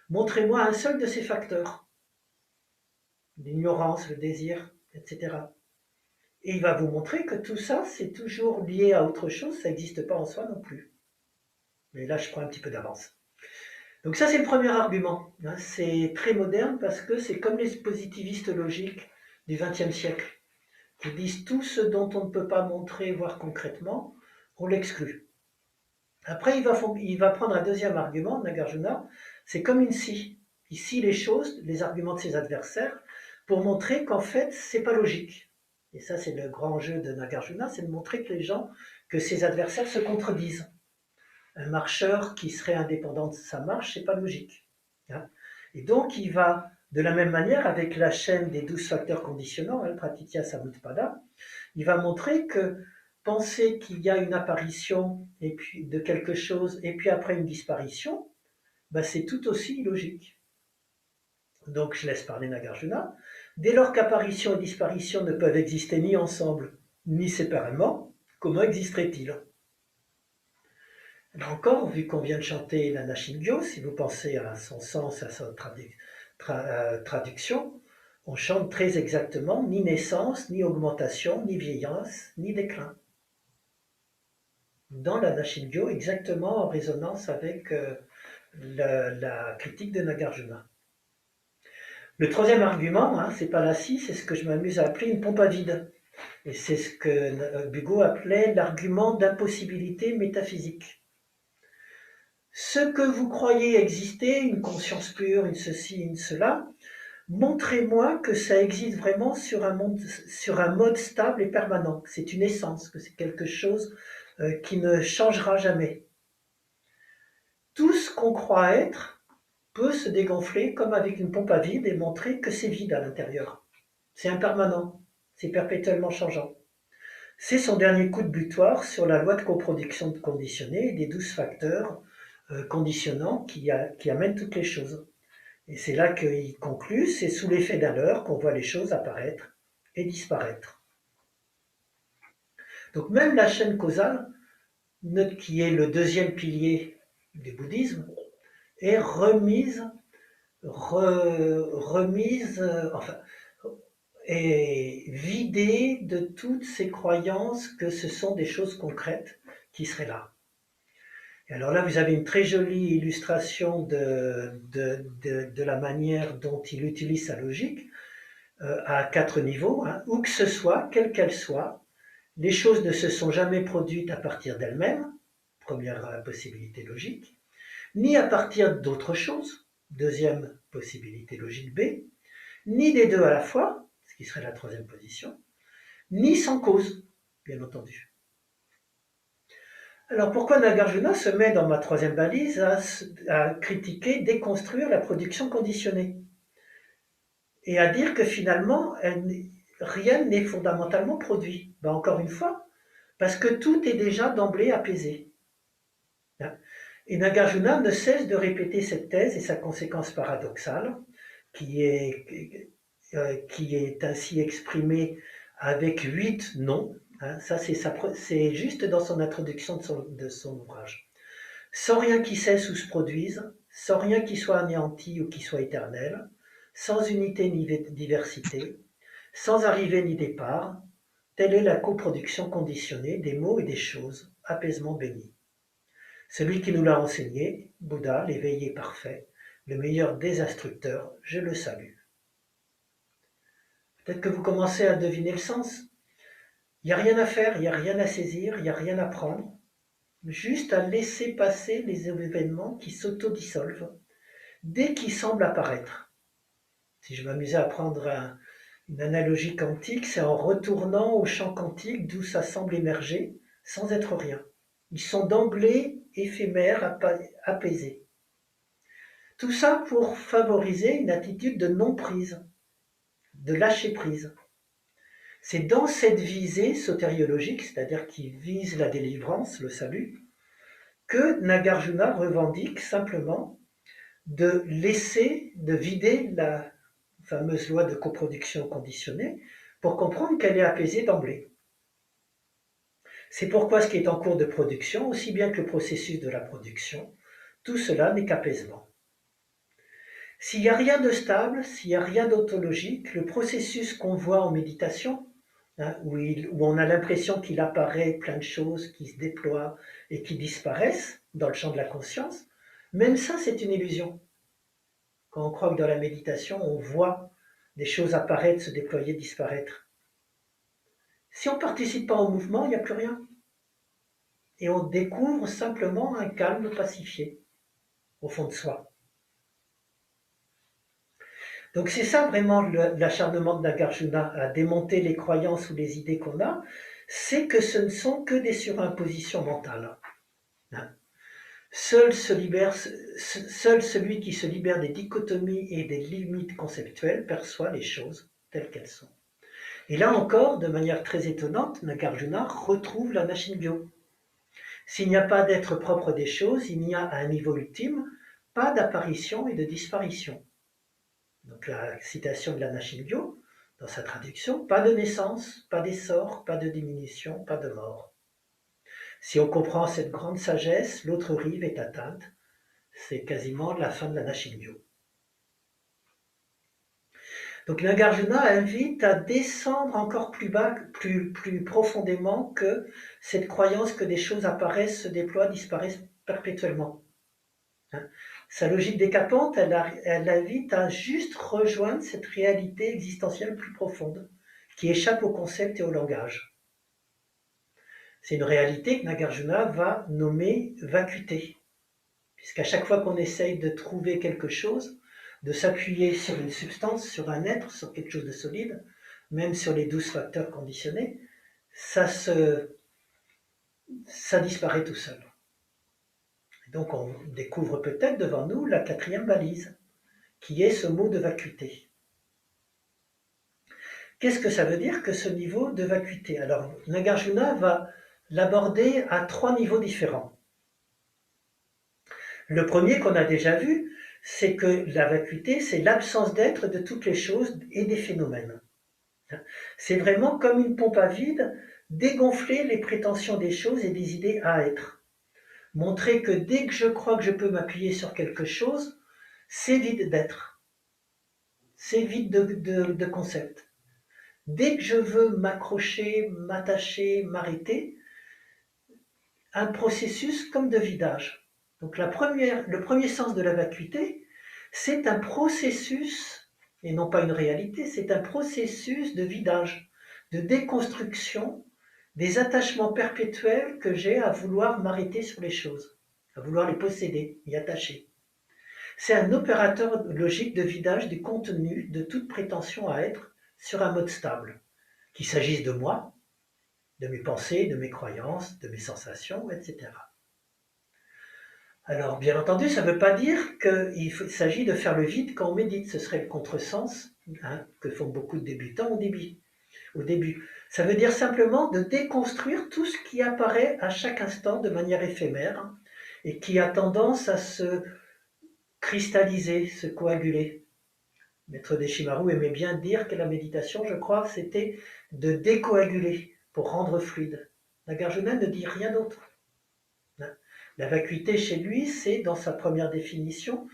Speaker 2: Montrez-moi un seul de ces facteurs. L'ignorance, le désir, etc. Et il va vous montrer que tout ça, c'est toujours lié à autre chose, ça n'existe pas en soi non plus. Mais là, je prends un petit peu d'avance. Donc ça, c'est le premier argument. C'est très moderne parce que c'est comme les positivistes logiques du XXe siècle, qui disent tout ce dont on ne peut pas montrer, voire concrètement, on l'exclut. Après, il va prendre un deuxième argument, Nagarjuna, c'est comme une scie. Il scie les choses, les arguments de ses adversaires, pour montrer qu'en fait, c'est pas logique. Et ça, c'est le grand jeu de Nagarjuna, c'est de montrer que ses adversaires se contredisent. Un marcheur qui serait indépendant de sa marche, c'est pas logique. Et donc, il va, de la même manière, avec la chaîne des 12 facteurs conditionnants, le Pratitya Samutpada, il va montrer que penser qu'il y a une apparition et puis de quelque chose, et puis après une disparition, c'est tout aussi illogique. Donc, je laisse parler Nagarjuna. Dès lors qu'apparition et disparition ne peuvent exister ni ensemble, ni séparément, comment existeraient-ils? Là encore, vu qu'on vient de chanter la Nashingyo, si vous pensez à son sens, à sa traduction, on chante très exactement ni naissance, ni augmentation, ni vieillance, ni déclin. Dans la Nashingyo, exactement en résonance avec la critique de Nagarjuna. Le troisième argument, c'est pas la scie, c'est ce que je m'amuse à appeler une pompe à vide. Et c'est ce que Bugo appelait l'argument d'impossibilité métaphysique. Ce que vous croyez exister, une conscience pure, une ceci, une cela, montrez-moi que ça existe vraiment sur un mode stable et permanent, que c'est une essence, que c'est quelque chose qui ne changera jamais. Tout ce qu'on croit être peut se dégonfler comme avec une pompe à vide et montrer que c'est vide à l'intérieur. C'est impermanent, c'est perpétuellement changeant. C'est son dernier coup de butoir sur la loi de coproduction de conditionnés et des 12 facteurs conditionnants qui amènent toutes les choses. Et c'est là qu'il conclut, c'est sous l'effet d'un leurre qu'on voit les choses apparaître et disparaître. Donc même la chaîne causale, qui est le deuxième pilier du bouddhisme, est est vidée de toutes ces croyances que ce sont des choses concrètes qui seraient là. Et alors là, vous avez une très jolie illustration de la manière dont il utilise sa logique à 4 niveaux. Où que ce soit, quelle qu'elle soit, les choses ne se sont jamais produites à partir d'elles-mêmes, première possibilité logique, ni à partir d'autre chose, deuxième possibilité logique B, ni des deux à la fois, ce qui serait la troisième position, ni sans cause, bien entendu. Alors pourquoi Nagarjuna se met dans ma troisième balise à critiquer, déconstruire la production conditionnée et à dire que finalement rien n'est fondamentalement produit? Encore une fois, parce que tout est déjà d'emblée apaisé. Et Nagarjuna ne cesse de répéter cette thèse et sa conséquence paradoxale, qui est ainsi exprimée avec 8 noms. Ça, c'est juste dans son introduction de son ouvrage. Sans rien qui cesse ou se produise, sans rien qui soit anéanti ou qui soit éternel, sans unité ni diversité, sans arrivée ni départ, telle est la coproduction conditionnée des mots et des choses, apaisement béni. Celui qui nous l'a enseigné, Bouddha, l'éveillé parfait, le meilleur des instructeurs, je le salue. Peut-être que vous commencez à deviner le sens. Il n'y a rien à faire, il n'y a rien à saisir, il n'y a rien à prendre. Juste à laisser passer les événements qui s'autodissolvent dès qu'ils semblent apparaître. Si je m'amusais à prendre une analogie quantique, c'est en retournant au champ quantique d'où ça semble émerger sans être rien. Ils sont d'emblée éphémères, apaisés. Tout ça pour favoriser une attitude de non-prise, de lâcher-prise. C'est dans cette visée sotériologique, c'est-à-dire qui vise la délivrance, le salut, que Nagarjuna revendique simplement de laisser, de vider la fameuse loi de coproduction conditionnée pour comprendre qu'elle est apaisée d'emblée. C'est pourquoi ce qui est en cours de production, aussi bien que le processus de la production, tout cela n'est qu'apaisement. S'il n'y a rien de stable, s'il n'y a rien d'autologique, le processus qu'on voit en méditation, où on a l'impression qu'il apparaît plein de choses qui se déploient et qui disparaissent dans le champ de la conscience, même ça c'est une illusion. Quand on croit que dans la méditation on voit des choses apparaître, se déployer, disparaître. Si on ne participe pas au mouvement, il n'y a plus rien. Et on découvre simplement un calme pacifié au fond de soi. Donc c'est ça vraiment l'acharnement de Nagarjuna à démonter les croyances ou les idées qu'on a, c'est que ce ne sont que des surimpositions mentales. Seul celui qui se libère des dichotomies et des limites conceptuelles perçoit les choses telles qu'elles sont. Et là encore, de manière très étonnante, Nagarjuna retrouve la Nashingyō. S'il n'y a pas d'être propre des choses, il n'y a à un niveau ultime pas d'apparition et de disparition. Donc la citation de la Nashingyō, dans sa traduction, pas de naissance, pas d'essor, pas de diminution, pas de mort. Si on comprend cette grande sagesse, l'autre rive est atteinte. C'est quasiment la fin de la Nashingyō. Donc Nagarjuna invite à descendre encore plus bas, plus profondément que cette croyance que des choses apparaissent, se déploient, disparaissent perpétuellement. Sa logique décapante, elle invite à juste rejoindre cette réalité existentielle plus profonde, qui échappe au concept et au langage. C'est une réalité que Nagarjuna va nommer vacuité, puisqu'à chaque fois qu'on essaye de trouver quelque chose, de s'appuyer sur une substance, sur un être, sur quelque chose de solide, même sur les 12 facteurs conditionnés, ça disparaît tout seul. Donc on découvre peut-être devant nous la 4e balise, qui est ce mot de vacuité. Qu'est-ce que ça veut dire que ce niveau de vacuité? Alors Nagarjuna va l'aborder à 3 niveaux différents. Le premier qu'on a déjà vu, c'est que la vacuité, c'est l'absence d'être de toutes les choses et des phénomènes. C'est vraiment comme une pompe à vide, dégonfler les prétentions des choses et des idées à être. Montrer que dès que je crois que je peux m'appuyer sur quelque chose, c'est vide d'être. C'est vide de concept. Dès que je veux m'accrocher, m'attacher, m'arrêter, un processus comme de vidage. Donc le premier sens de la vacuité, c'est un processus, et non pas une réalité, c'est un processus de vidage, de déconstruction des attachements perpétuels que j'ai à vouloir m'arrêter sur les choses, à vouloir les posséder, y attacher. C'est un opérateur logique de vidage du contenu de toute prétention à être sur un mode stable, qu'il s'agisse de moi, de mes pensées, de mes croyances, de mes sensations, etc. Alors, bien entendu, ça ne veut pas dire qu'il s'agit de faire le vide quand on médite. Ce serait le contresens que font beaucoup de débutants au début. Ça veut dire simplement de déconstruire tout ce qui apparaît à chaque instant de manière éphémère et qui a tendance à se cristalliser, se coaguler. Maître Deshimaru aimait bien dire que la méditation, je crois, c'était de décoaguler pour rendre fluide. Nagarjuna ne dit rien d'autre. La vacuité chez lui, c'est, dans sa première définition,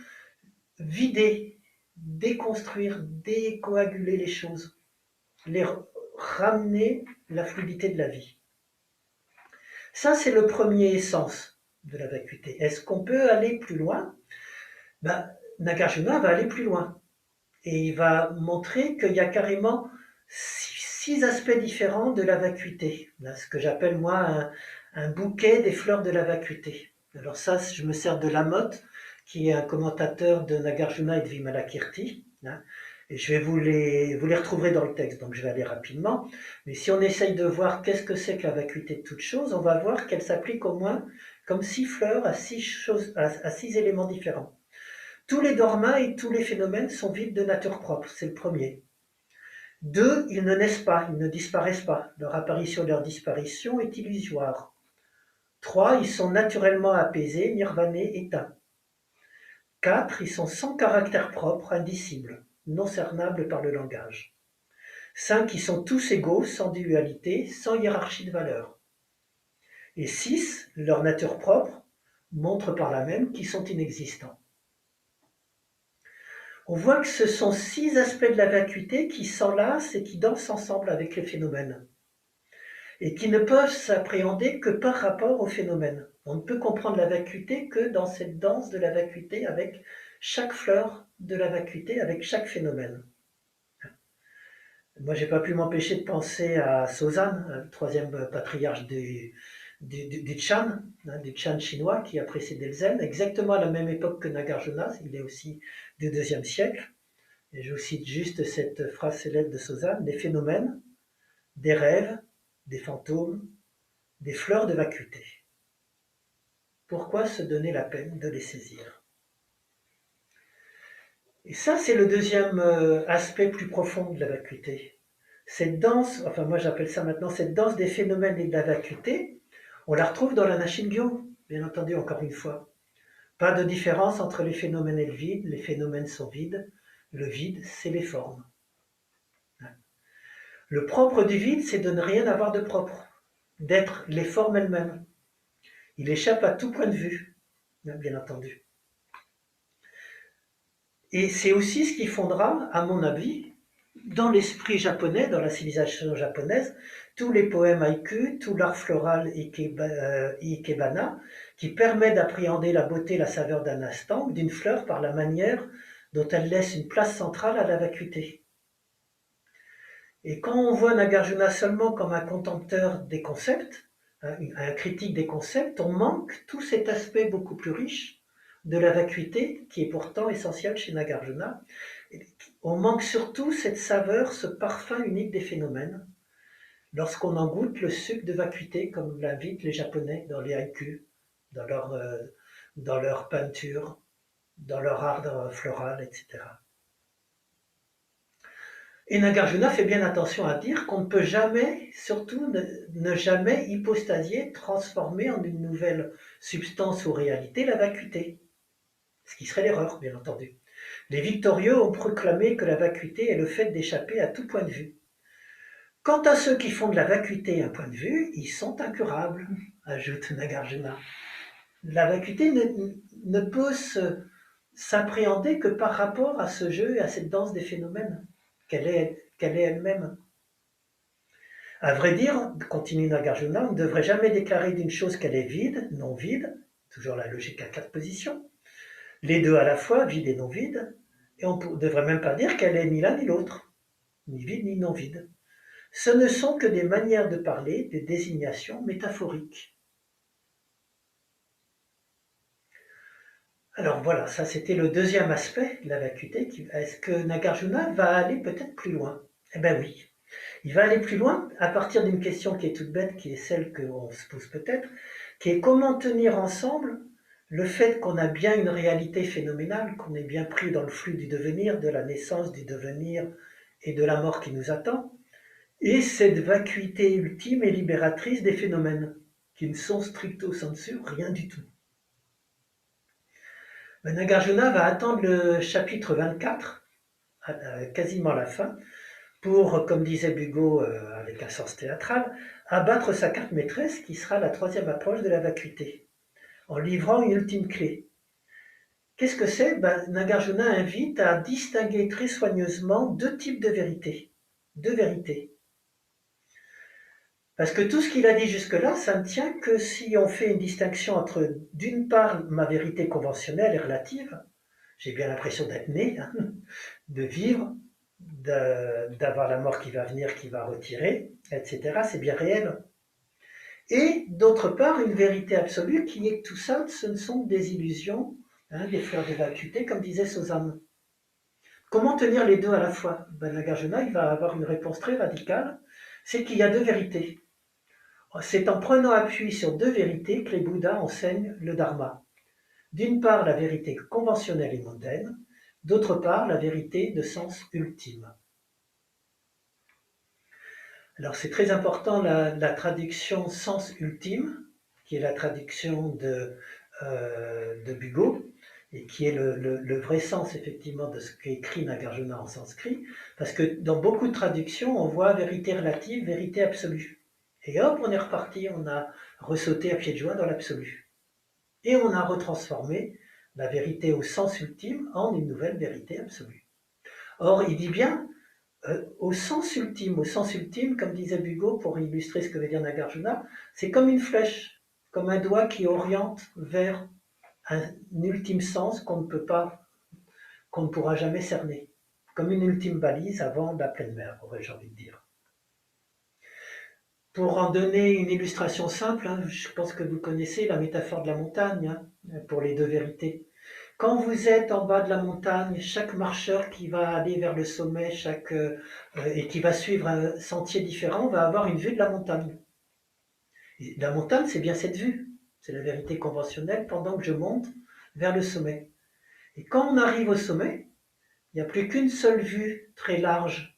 Speaker 2: vider, déconstruire, décoaguler les choses, les ramener la fluidité de la vie. Ça, c'est le premier sens de la vacuité. Est-ce qu'on peut aller plus loin? Nagarjuna va aller plus loin. Et il va montrer qu'il y a carrément 6 6 aspects différents de la vacuité, là, ce que j'appelle moi un bouquet des fleurs de la vacuité. Alors ça, je me sers de Lamotte, qui est un commentateur de Nagarjuna et de Vimalakirti, hein, et je vais vous les retrouverez dans le texte, donc je vais aller rapidement. Mais si on essaye de voir qu'est-ce que c'est que la vacuité de toute chose, on va voir qu'elle s'applique au moins comme 6 fleurs à 6 éléments différents. Tous les dormas et tous les phénomènes sont vides de nature propre, c'est le premier. 2, ils ne naissent pas, ils ne disparaissent pas. Leur apparition et leur disparition est illusoire. 3, ils sont naturellement apaisés, nirvanés, éteints. 4, ils sont sans caractère propre, indicibles, non cernables par le langage. 5, ils sont tous égaux, sans dualité, sans hiérarchie de valeur. Et 6, leur nature propre montre par là même qu'ils sont inexistants. On voit que ce sont 6 aspects de la vacuité qui s'enlacent et qui dansent ensemble avec les phénomènes, et qui ne peuvent s'appréhender que par rapport aux phénomènes. On ne peut comprendre la vacuité que dans cette danse de la vacuité avec chaque fleur de la vacuité, avec chaque phénomène. Moi, j'ai pas pu m'empêcher de penser à Sozan, le troisième patriarche du Chan, du Chan chinois, qui a précédé le Zen, exactement à la même époque que Nagarjuna, il est aussi du IIe siècle. Et je vous cite juste cette phrase célèbre de Sozan: des phénomènes, des rêves, des fantômes, des fleurs de vacuité. Pourquoi se donner la peine de les saisir? Et ça, c'est le deuxième aspect plus profond de la vacuité. Cette danse, enfin moi j'appelle ça maintenant cette danse des phénomènes et de la vacuité, on la retrouve dans la Nashingyo, bien entendu, encore une fois. Pas de différence entre les phénomènes et le vide, les phénomènes sont vides, le vide, c'est les formes. Le propre du vide, c'est de ne rien avoir de propre, d'être les formes elles-mêmes. Il échappe à tout point de vue, bien entendu. Et c'est aussi ce qui fondera, à mon avis, dans l'esprit japonais, dans la civilisation japonaise, tous les poèmes haïkus, tout l'art floral ikebana, qui permet d'appréhender la beauté et la saveur d'un instant ou d'une fleur par la manière dont elle laisse une place centrale à la vacuité. Et quand on voit Nagarjuna seulement comme un contempteur des concepts, un critique des concepts, on manque tout cet aspect beaucoup plus riche de la vacuité, qui est pourtant essentiel chez Nagarjuna. On manque surtout cette saveur, ce parfum unique des phénomènes, lorsqu'on en goûte le sucre de vacuité, comme l'invitent les Japonais dans les haïkus, dans leur peinture, dans leur art floral, etc. Et Nagarjuna fait bien attention à dire qu'on ne peut jamais, surtout ne jamais hypostasier, transformer en une nouvelle substance ou réalité la vacuité. Ce qui serait l'erreur, bien entendu. Les victorieux ont proclamé que la vacuité est le fait d'échapper à tout point de vue. Quant à ceux qui font de la vacuité un point de vue, ils sont incurables, ajoute Nagarjuna. La vacuité ne peut s'appréhender que par rapport à ce jeu et à cette danse des phénomènes qu'elle est elle-même. À vrai dire, continue Nagarjuna, on ne devrait jamais déclarer d'une chose qu'elle est vide, non vide, toujours la logique à 4 positions, les deux à la fois, vide et non vide, et on ne devrait même pas dire qu'elle est ni l'un ni l'autre, ni vide ni non vide. Ce ne sont que des manières de parler, des désignations métaphoriques. Alors voilà, ça c'était le deuxième aspect de la vacuité. Est-ce que Nagarjuna va aller peut-être plus loin? Eh bien oui, il va aller plus loin à partir d'une question qui est toute bête, qui est celle qu'on se pose peut-être, qui est comment tenir ensemble le fait qu'on a bien une réalité phénoménale, qu'on est bien pris dans le flux du devenir, de la naissance, du devenir et de la mort qui nous attend, et cette vacuité ultime et libératrice des phénomènes, qui ne sont stricto sensu rien du tout. Nagarjuna va attendre le chapitre 24, quasiment la fin, pour, comme disait Bugeaud avec un sens théâtral, abattre sa carte maîtresse qui sera la troisième approche de la vacuité, en livrant une ultime clé. Qu'est-ce que c'est? Nagarjuna invite à distinguer très soigneusement deux types de vérités. Deux vérités. Parce que tout ce qu'il a dit jusque-là, ça ne tient que si on fait une distinction entre, d'une part, ma vérité conventionnelle et relative, j'ai bien l'impression d'être né, de vivre, d'avoir la mort qui va venir, qui va retirer, etc. C'est bien réel. Et d'autre part, une vérité absolue qui est que tout ça, ce ne sont que des illusions, hein, des fleurs de vacuité, comme disait Suzanne. Comment tenir les deux à la fois? Nagarjuna, il va avoir une réponse très radicale, c'est qu'il y a deux vérités. C'est en prenant appui sur deux vérités que les Bouddhas enseignent le Dharma. D'une part, la vérité conventionnelle et mondaine, d'autre part, la vérité de sens ultime. Alors c'est très important la traduction sens ultime, qui est la traduction de Bugo, et qui est le vrai sens effectivement de ce qu'écrit Nagarjuna en sanskrit, parce que dans beaucoup de traductions, on voit vérité relative, vérité absolue. Et hop, on est reparti, on a ressauté à pieds de joie dans l'absolu. Et on a retransformé la vérité au sens ultime en une nouvelle vérité absolue. Or, il dit bien au sens ultime, comme disait Bugo pour illustrer ce que veut dire Nagarjuna, c'est comme une flèche, comme un doigt qui oriente vers un ultime sens qu'on ne pourra jamais cerner, comme une ultime balise avant la pleine mer, aurais-je envie de dire. Pour en donner une illustration simple, hein, je pense que vous connaissez la métaphore de la montagne, hein, pour les deux vérités. Quand vous êtes en bas de la montagne, chaque marcheur qui va aller vers le sommet et qui va suivre un sentier différent va avoir une vue de la montagne. Et la montagne, c'est bien cette vue. C'est la vérité conventionnelle pendant que je monte vers le sommet. Et quand on arrive au sommet, il n'y a plus qu'une seule vue très large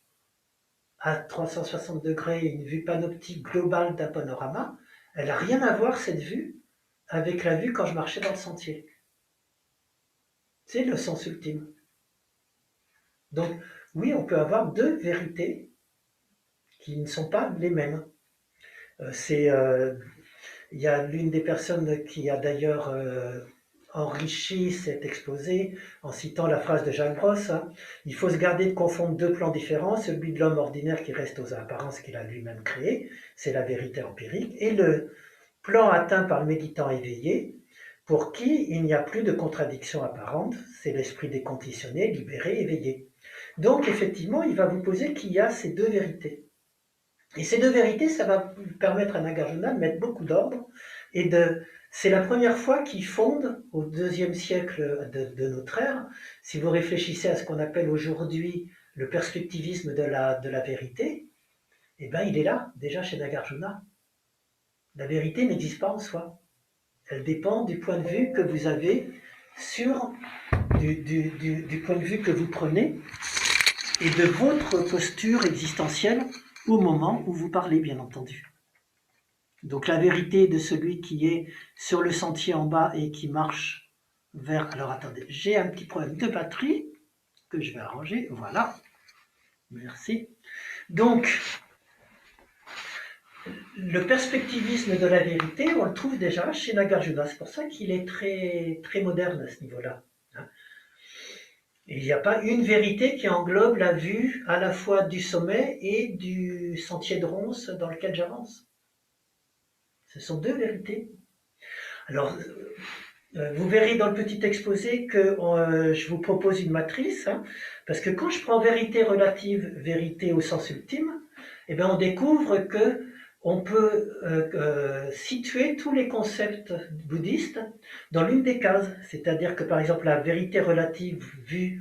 Speaker 2: à 360 degrés, une vue panoptique globale d'un panorama. Elle n'a rien à voir, cette vue, avec la vue quand je marchais dans le sentier. C'est le sens ultime. Donc, oui, on peut avoir deux vérités qui ne sont pas les mêmes. Il y a l'une des personnes qui a d'ailleurs enrichi cet exposé en citant la phrase de Jacques Brosse, hein, il faut se garder de confondre deux plans différents, celui de l'homme ordinaire qui reste aux apparences qu'il a lui-même créées, c'est la vérité empirique, et le plan atteint par le méditant éveillé, pour qui il n'y a plus de contradiction apparente, c'est l'esprit déconditionné, libéré, éveillé. Donc effectivement, il va vous poser qu'il y a ces deux vérités. Et ces deux vérités, ça va permettre à Nagarjuna de mettre beaucoup d'ordre. C'est la première fois qu'il fonde, au IIe siècle de notre ère, si vous réfléchissez à ce qu'on appelle aujourd'hui le perspectivisme de la vérité, eh bien il est là, déjà chez Nagarjuna. La vérité n'existe pas en soi. Elle dépend du point de vue que vous avez du point de vue que vous prenez et de votre posture existentielle au moment où vous parlez, bien entendu. Donc la vérité de celui qui est sur le sentier en bas et qui marche vers... Alors attendez, j'ai un petit problème de batterie que je vais arranger. Voilà. Merci. Donc, le perspectivisme de la vérité, on le trouve déjà chez Nagarjuna. C'est pour ça qu'il est très, très moderne à ce niveau-là. Il n'y a pas une vérité qui englobe la vue à la fois du sommet et du sentier de ronce dans lequel j'avance. Ce sont deux vérités. Alors, vous verrez dans le petit exposé que je vous propose une matrice, hein, parce que quand je prends vérité relative, vérité au sens ultime, eh bien on découvre que on peut situer tous les concepts bouddhistes dans l'une des cases. C'est-à-dire que, par exemple, la vérité relative vue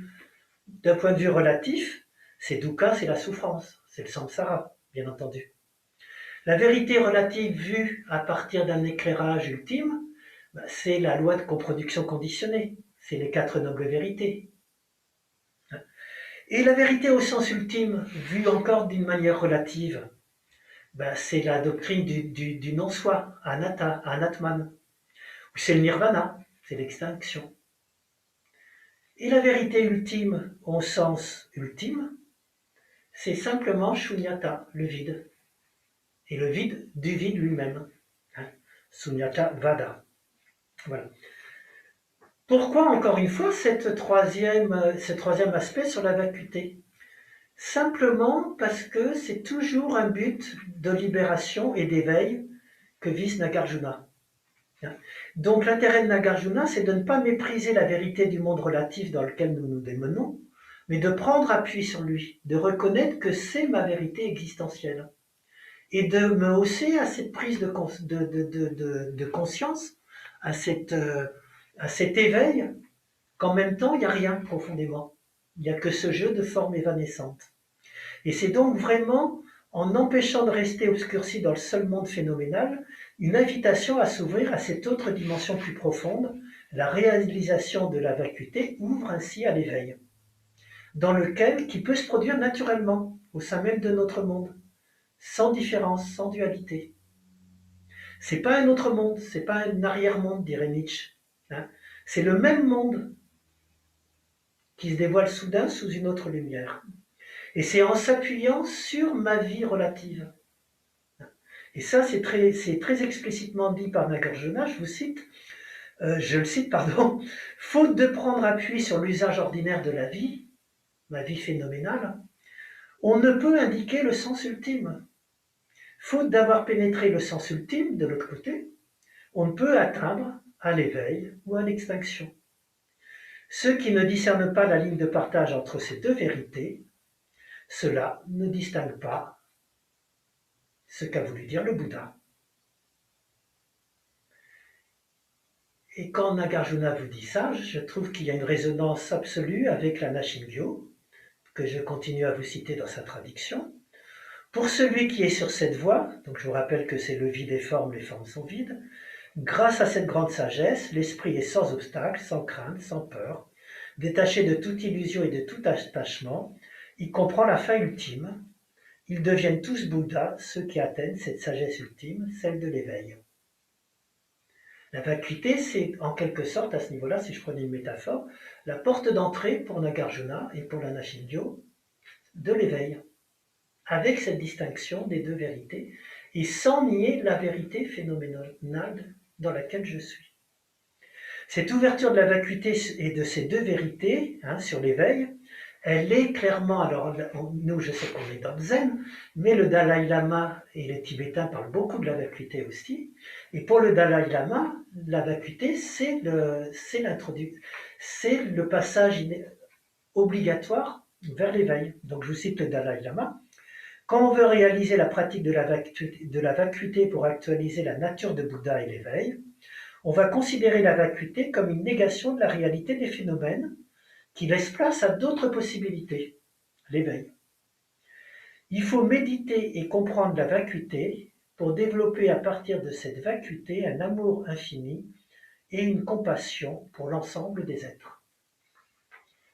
Speaker 2: d'un point de vue relatif, c'est dukkha, c'est la souffrance, c'est le samsara, bien entendu. La vérité relative vue à partir d'un éclairage ultime, c'est la loi de coproduction conditionnée, c'est les quatre nobles vérités. Et la vérité au sens ultime, vue encore d'une manière relative, c'est la doctrine du non-soi, anatta, anatman. C'est le nirvana, c'est l'extinction. Et la vérité ultime, au sens ultime, c'est simplement shunyata, le vide. Et le vide du vide lui-même. Sunyata vada. Voilà. Pourquoi, encore une fois, ce troisième aspect sur la vacuité? Simplement parce que c'est toujours un but de libération et d'éveil que vise Nagarjuna. Donc l'intérêt de Nagarjuna, c'est de ne pas mépriser la vérité du monde relatif dans lequel nous nous démenons, mais de prendre appui sur lui, de reconnaître que c'est ma vérité existentielle, et de me hausser à cette prise de conscience, à cet éveil, qu'en même temps, il n'y a rien profondément. Il n'y a que ce jeu de formes évanescentes. Et c'est donc vraiment, en empêchant de rester obscurci dans le seul monde phénoménal, une invitation à s'ouvrir à cette autre dimension plus profonde. La réalisation de la vacuité ouvre ainsi à l'éveil, qui peut se produire naturellement, au sein même de notre monde, sans différence, sans dualité. C'est pas un autre monde, c'est pas un arrière-monde, dirait Nietzsche. Hein. C'est le même monde qui se dévoile soudain sous une autre lumière. Et c'est en s'appuyant sur ma vie relative. Et ça, c'est très explicitement dit par Nagarjuna, je le cite, pardon, faute de prendre appui sur l'usage ordinaire de la vie, ma vie phénoménale, on ne peut indiquer le sens ultime. Faute d'avoir pénétré le sens ultime de l'autre côté, on ne peut atteindre à l'éveil ou à l'extinction. Ceux qui ne discernent pas la ligne de partage entre ces deux vérités, ceux-là ne distinguent pas ce qu'a voulu dire le Bouddha. Et quand Nagarjuna vous dit ça, je trouve qu'il y a une résonance absolue avec la Nashingyo, que je continue à vous citer dans sa traduction. Pour celui qui est sur cette voie, donc je vous rappelle que c'est le vide des formes, les formes sont vides, grâce à cette grande sagesse, l'esprit est sans obstacle, sans crainte, sans peur, détaché de toute illusion et de tout attachement, il comprend la fin ultime. Ils deviennent tous Bouddhas, ceux qui atteignent cette sagesse ultime, celle de l'éveil. La vacuité, c'est en quelque sorte, à ce niveau-là, si je prenais une métaphore, la porte d'entrée pour Nagarjuna et pour la Nashingyo de l'éveil, avec cette distinction des deux vérités, et sans nier la vérité phénoménale dans laquelle je suis. Cette ouverture de la vacuité et de ces deux vérités sur l'éveil, elle est clairement, alors nous je sais qu'on est dans le zen, mais le Dalai Lama et les Tibétains parlent beaucoup de la vacuité aussi, et pour le Dalai Lama, la vacuité c'est le passage obligatoire vers l'éveil. Donc je vous cite le Dalai Lama. Quand on veut réaliser la pratique de la vacuité pour actualiser la nature de Bouddha et l'éveil, on va considérer la vacuité comme une négation de la réalité des phénomènes qui laisse place à d'autres possibilités, l'éveil. Il faut méditer et comprendre la vacuité pour développer à partir de cette vacuité un amour infini et une compassion pour l'ensemble des êtres.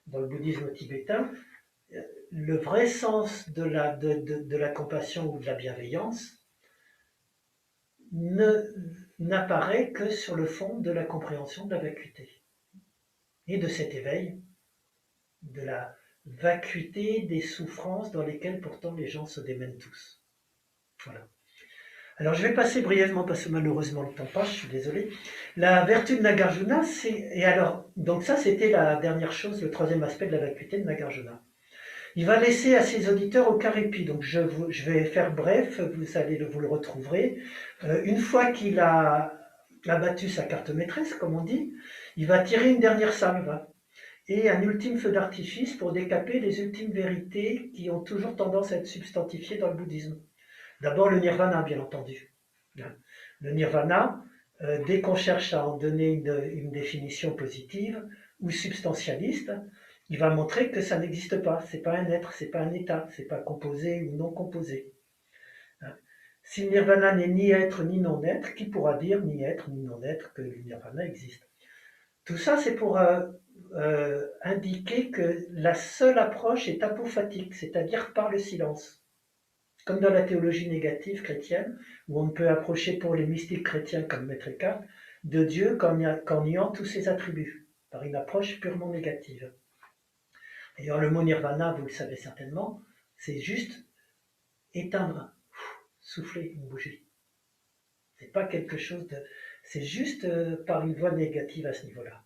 Speaker 2: Dans le bouddhisme tibétain, le vrai sens de la compassion ou de la bienveillance n'apparaît que sur le fond de la compréhension de la vacuité et de cet éveil, de la vacuité des souffrances dans lesquelles pourtant les gens se démènent tous. Voilà. Alors je vais passer brièvement, parce que malheureusement le temps passe, je suis désolé. La vertu de Nagarjuna, donc ça c'était la dernière chose, le troisième aspect de la vacuité de Nagarjuna. Il va laisser à ses auditeurs aucun répit, donc je vais faire bref, vous le retrouverez. Une fois qu'il a abattu sa carte maîtresse, comme on dit, il va tirer une dernière salve et un ultime feu d'artifice pour décaper les ultimes vérités qui ont toujours tendance à être substantifiées dans le bouddhisme. D'abord le nirvana, bien entendu. Le nirvana, dès qu'on cherche à en donner une définition positive ou substantialiste, il va montrer que ça n'existe pas, c'est pas un être, c'est pas un état, c'est pas composé ou non composé. Si le nirvana n'est ni être ni non-être, qui pourra dire ni être ni non-être que le nirvana existe? Tout ça, c'est pour indiquer que la seule approche est apophatique, c'est-à-dire par le silence. Comme dans la théologie négative chrétienne, où on ne peut approcher pour les mystiques chrétiens comme Maître Eckhart de Dieu qu'en niant tous ses attributs, par une approche purement négative. D'ailleurs, le mot nirvana, vous le savez certainement, c'est juste éteindre, souffler une bougie. C'est pas quelque chose de... C'est juste par une voie négative à ce niveau-là.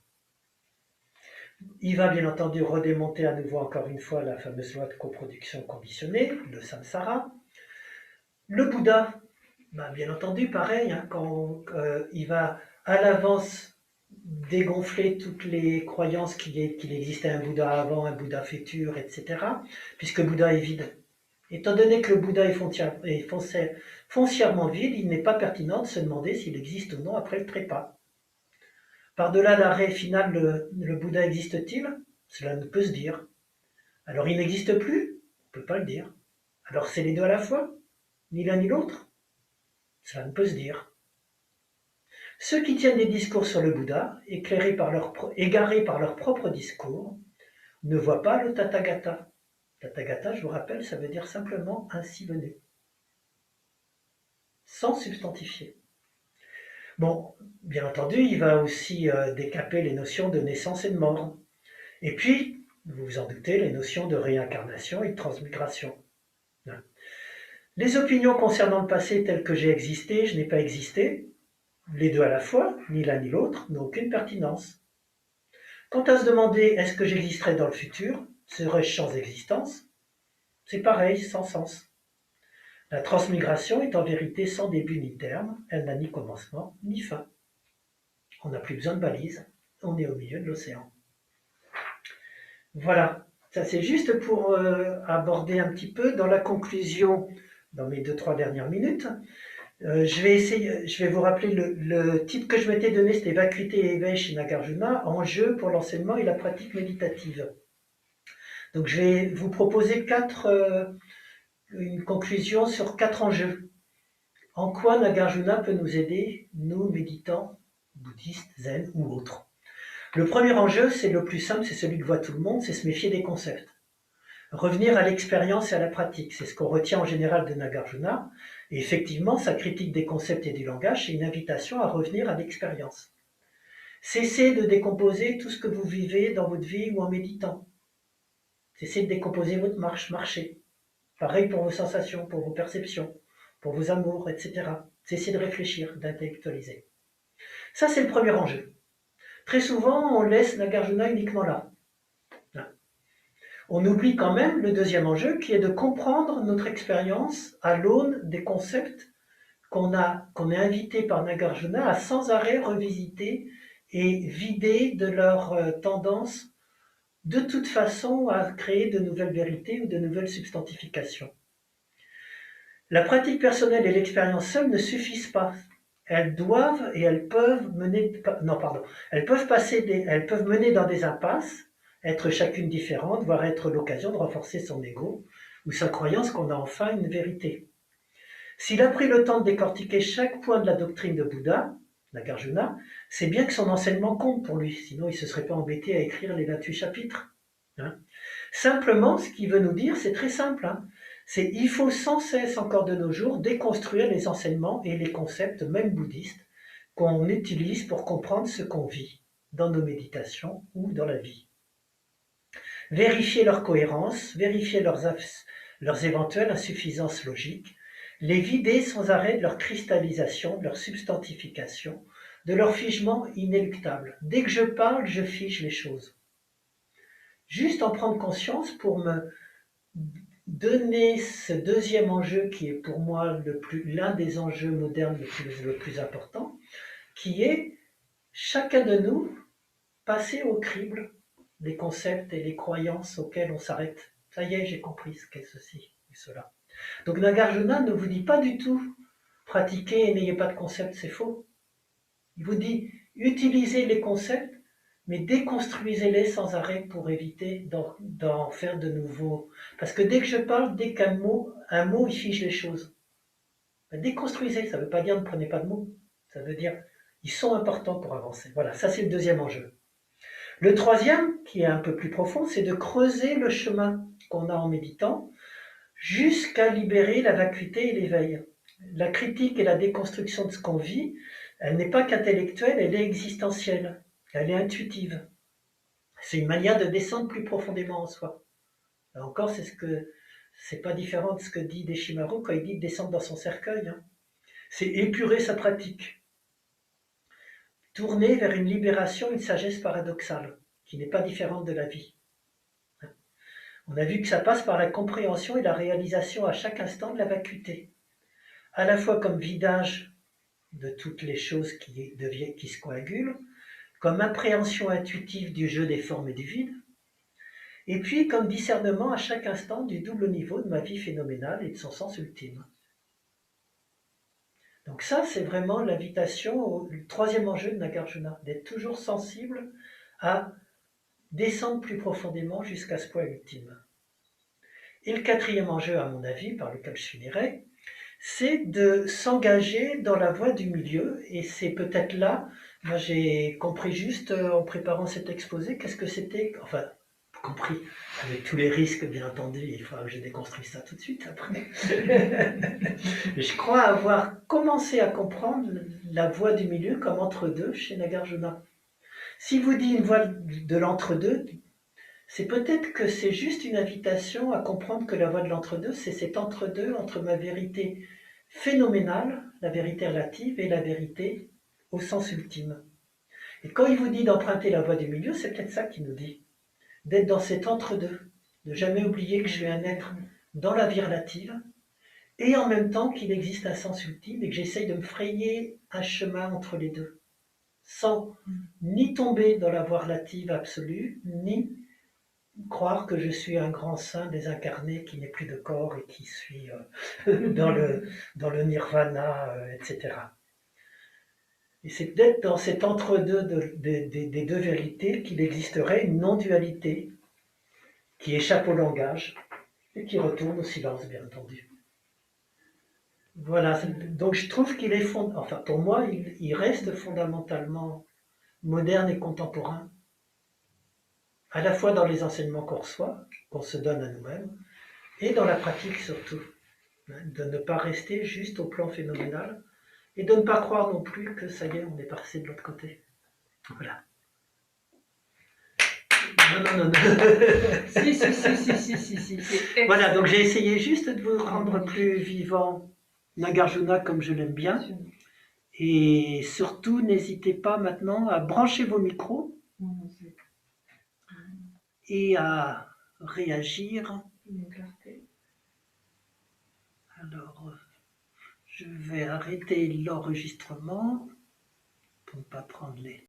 Speaker 2: Il va bien entendu redémonter à nouveau encore une fois la fameuse loi de coproduction conditionnée, le samsara. Le Bouddha, bien entendu, pareil, quand il va à l'avance dégonfler toutes les croyances qu'il existait un Bouddha avant, un Bouddha futur, etc. Puisque Bouddha est vide. Étant donné que le Bouddha est foncièrement vide, il n'est pas pertinent de se demander s'il existe ou non après le trépas. Par-delà l'arrêt final, le Bouddha existe-t-il? Cela ne peut se dire. Alors il n'existe plus? On ne peut pas le dire. Alors c'est les deux à la fois? Ni l'un ni l'autre? Cela ne peut se dire. Ceux qui tiennent des discours sur le Bouddha, égarés par leur propre discours, ne voient pas le Tathagata. Tathagata, je vous rappelle, ça veut dire simplement ainsi venu, sans substantifier. Bon, bien entendu, il va aussi décaper les notions de naissance et de mort. Et puis, vous vous en doutez, les notions de réincarnation et de transmigration. Les opinions concernant le passé tel que j'ai existé, je n'ai pas existé, les deux à la fois, ni l'un ni l'autre, n'ont aucune pertinence. Quant à se demander est-ce que j'existerai dans le futur, serais-je sans existence? C'est pareil, sans sens. La transmigration est en vérité sans début ni terme, elle n'a ni commencement ni fin. On n'a plus besoin de balises, on est au milieu de l'océan. Voilà, ça c'est juste pour aborder un petit peu dans la conclusion, dans mes 2-3 dernières minutes. Je vais vous rappeler le titre que je m'étais donné, c'était Vacuité et éveil chez Nagarjuna, enjeu pour l'enseignement et la pratique méditative. Donc je vais vous proposer une conclusion sur 4 enjeux. En quoi Nagarjuna peut nous aider, nous méditants, bouddhistes, zen ou autres? Le premier enjeu, c'est le plus simple, c'est celui que voit tout le monde, c'est se méfier des concepts. Revenir à l'expérience et à la pratique, c'est ce qu'on retient en général de Nagarjuna. Et effectivement, sa critique des concepts et du langage, c'est une invitation à revenir à l'expérience. Cessez de décomposer tout ce que vous vivez dans votre vie ou en méditant. Cessez de décomposer votre marche, marcher. Pareil pour vos sensations, pour vos perceptions, pour vos amours, etc. Cessez de réfléchir, d'intellectualiser. Ça, c'est le premier enjeu. Très souvent, on laisse Nagarjuna uniquement là. On oublie quand même le deuxième enjeu qui est de comprendre notre expérience à l'aune des concepts qu'on est invité par Nagarjuna à sans arrêt revisiter et vider de leur tendance de toute façon à créer de nouvelles vérités ou de nouvelles substantifications. La pratique personnelle et l'expérience seule ne suffisent pas. Elles doivent et elles peuvent mener, elles peuvent mener dans des impasses, être chacune différente, voire être l'occasion de renforcer son ego ou sa croyance qu'on a enfin une vérité. S'il a pris le temps de décortiquer chaque point de la doctrine de Bouddha, Nagarjuna, c'est bien que son enseignement compte pour lui, sinon il ne se serait pas embêté à écrire les 28 chapitres. Simplement, ce qu'il veut nous dire, c'est très simple. C'est il faut sans cesse, encore de nos jours, déconstruire les enseignements et les concepts, même bouddhistes, qu'on utilise pour comprendre ce qu'on vit dans nos méditations ou dans la vie. Vérifier leur cohérence, vérifier leurs éventuelles insuffisances logiques, les vider sans arrêt de leur cristallisation, de leur substantification, de leur figement inéluctable. Dès que je parle, je fige les choses. Juste en prendre conscience pour me donner ce deuxième enjeu qui est pour moi l'un des enjeux modernes le plus important, qui est chacun de nous passer au crible des concepts et des croyances auxquels on s'arrête. Ça y est, j'ai compris ce qu'est ceci et cela. Donc Nagarjuna ne vous dit pas du tout pratiquez et n'ayez pas de concept, c'est faux. Il vous dit utilisez les concepts, mais déconstruisez-les sans arrêt pour éviter d'en faire de nouveaux. Parce que dès que je parle, dès qu'un mot, il fige les choses. Déconstruisez, ça ne veut pas dire ne prenez pas de mots. Ça veut dire ils sont importants pour avancer. Voilà, ça c'est le deuxième enjeu. Le troisième, qui est un peu plus profond, c'est de creuser le chemin qu'on a en méditant jusqu'à libérer la vacuité et l'éveil. La critique et la déconstruction de ce qu'on vit, elle n'est pas qu'intellectuelle, elle est existentielle, elle est intuitive. C'est une manière de descendre plus profondément en soi. Là encore, c'est pas différent de ce que dit Deshimaru quand il dit de descendre dans son cercueil. C'est épurer sa pratique. Tourner vers une libération, une sagesse paradoxale, qui n'est pas différente de la vie. On a vu que ça passe par la compréhension et la réalisation à chaque instant de la vacuité, à la fois comme vidage de toutes les choses qui se coagulent, comme appréhension intuitive du jeu des formes et du vide, et puis comme discernement à chaque instant du double niveau de ma vie phénoménale et de son sens ultime. Donc ça, c'est vraiment l'invitation, le troisième enjeu de Nagarjuna, d'être toujours sensible à descendre plus profondément jusqu'à ce point ultime. Et le quatrième enjeu, à mon avis, par lequel je finirai, c'est de s'engager dans la voie du milieu. Et c'est peut-être là, moi j'ai compris juste en préparant cet exposé, qu'est-ce que c'était, enfin, compris, avec tous les risques, bien entendu, il faudra que je déconstruise ça tout de suite après. Je crois avoir commencé à comprendre la voie du milieu comme entre-deux chez Nagarjuna. Si vous dit une voie de l'entre-deux, c'est peut-être que c'est juste une invitation à comprendre que la voie de l'entre-deux, c'est cet entre-deux entre ma vérité phénoménale, la vérité relative, et la vérité au sens ultime. Et quand il vous dit d'emprunter la voie du milieu, c'est peut-être ça qu'il nous dit. D'être dans cet entre-deux, de jamais oublier que je suis un être dans la vie relative, et en même temps qu'il existe un sens ultime et que j'essaye de me frayer un chemin entre les deux, sans ni tomber dans la voie relative absolue, ni croire que je suis un grand saint désincarné qui n'est plus de corps et qui suis dans le nirvana, etc. Et c'est peut-être dans cet entre-deux des deux vérités qu'il existerait une non-dualité qui échappe au langage et qui retourne au silence, bien entendu. Voilà, donc je trouve qu'il est, enfin pour moi, il reste fondamentalement moderne et contemporain, à la fois dans les enseignements qu'on reçoit, qu'on se donne à nous-mêmes, et dans la pratique surtout, de ne pas rester juste au plan phénoménal, et de ne pas croire non plus que ça y est, on est passé de l'autre côté. Voilà. Non.
Speaker 4: Si.
Speaker 2: Voilà, donc j'ai essayé juste de vous rendre plus vivant Nagarjuna comme je l'aime bien. Et surtout, n'hésitez pas maintenant à brancher vos micros et à réagir. Alors, je vais arrêter l'enregistrement pour ne pas prendre les...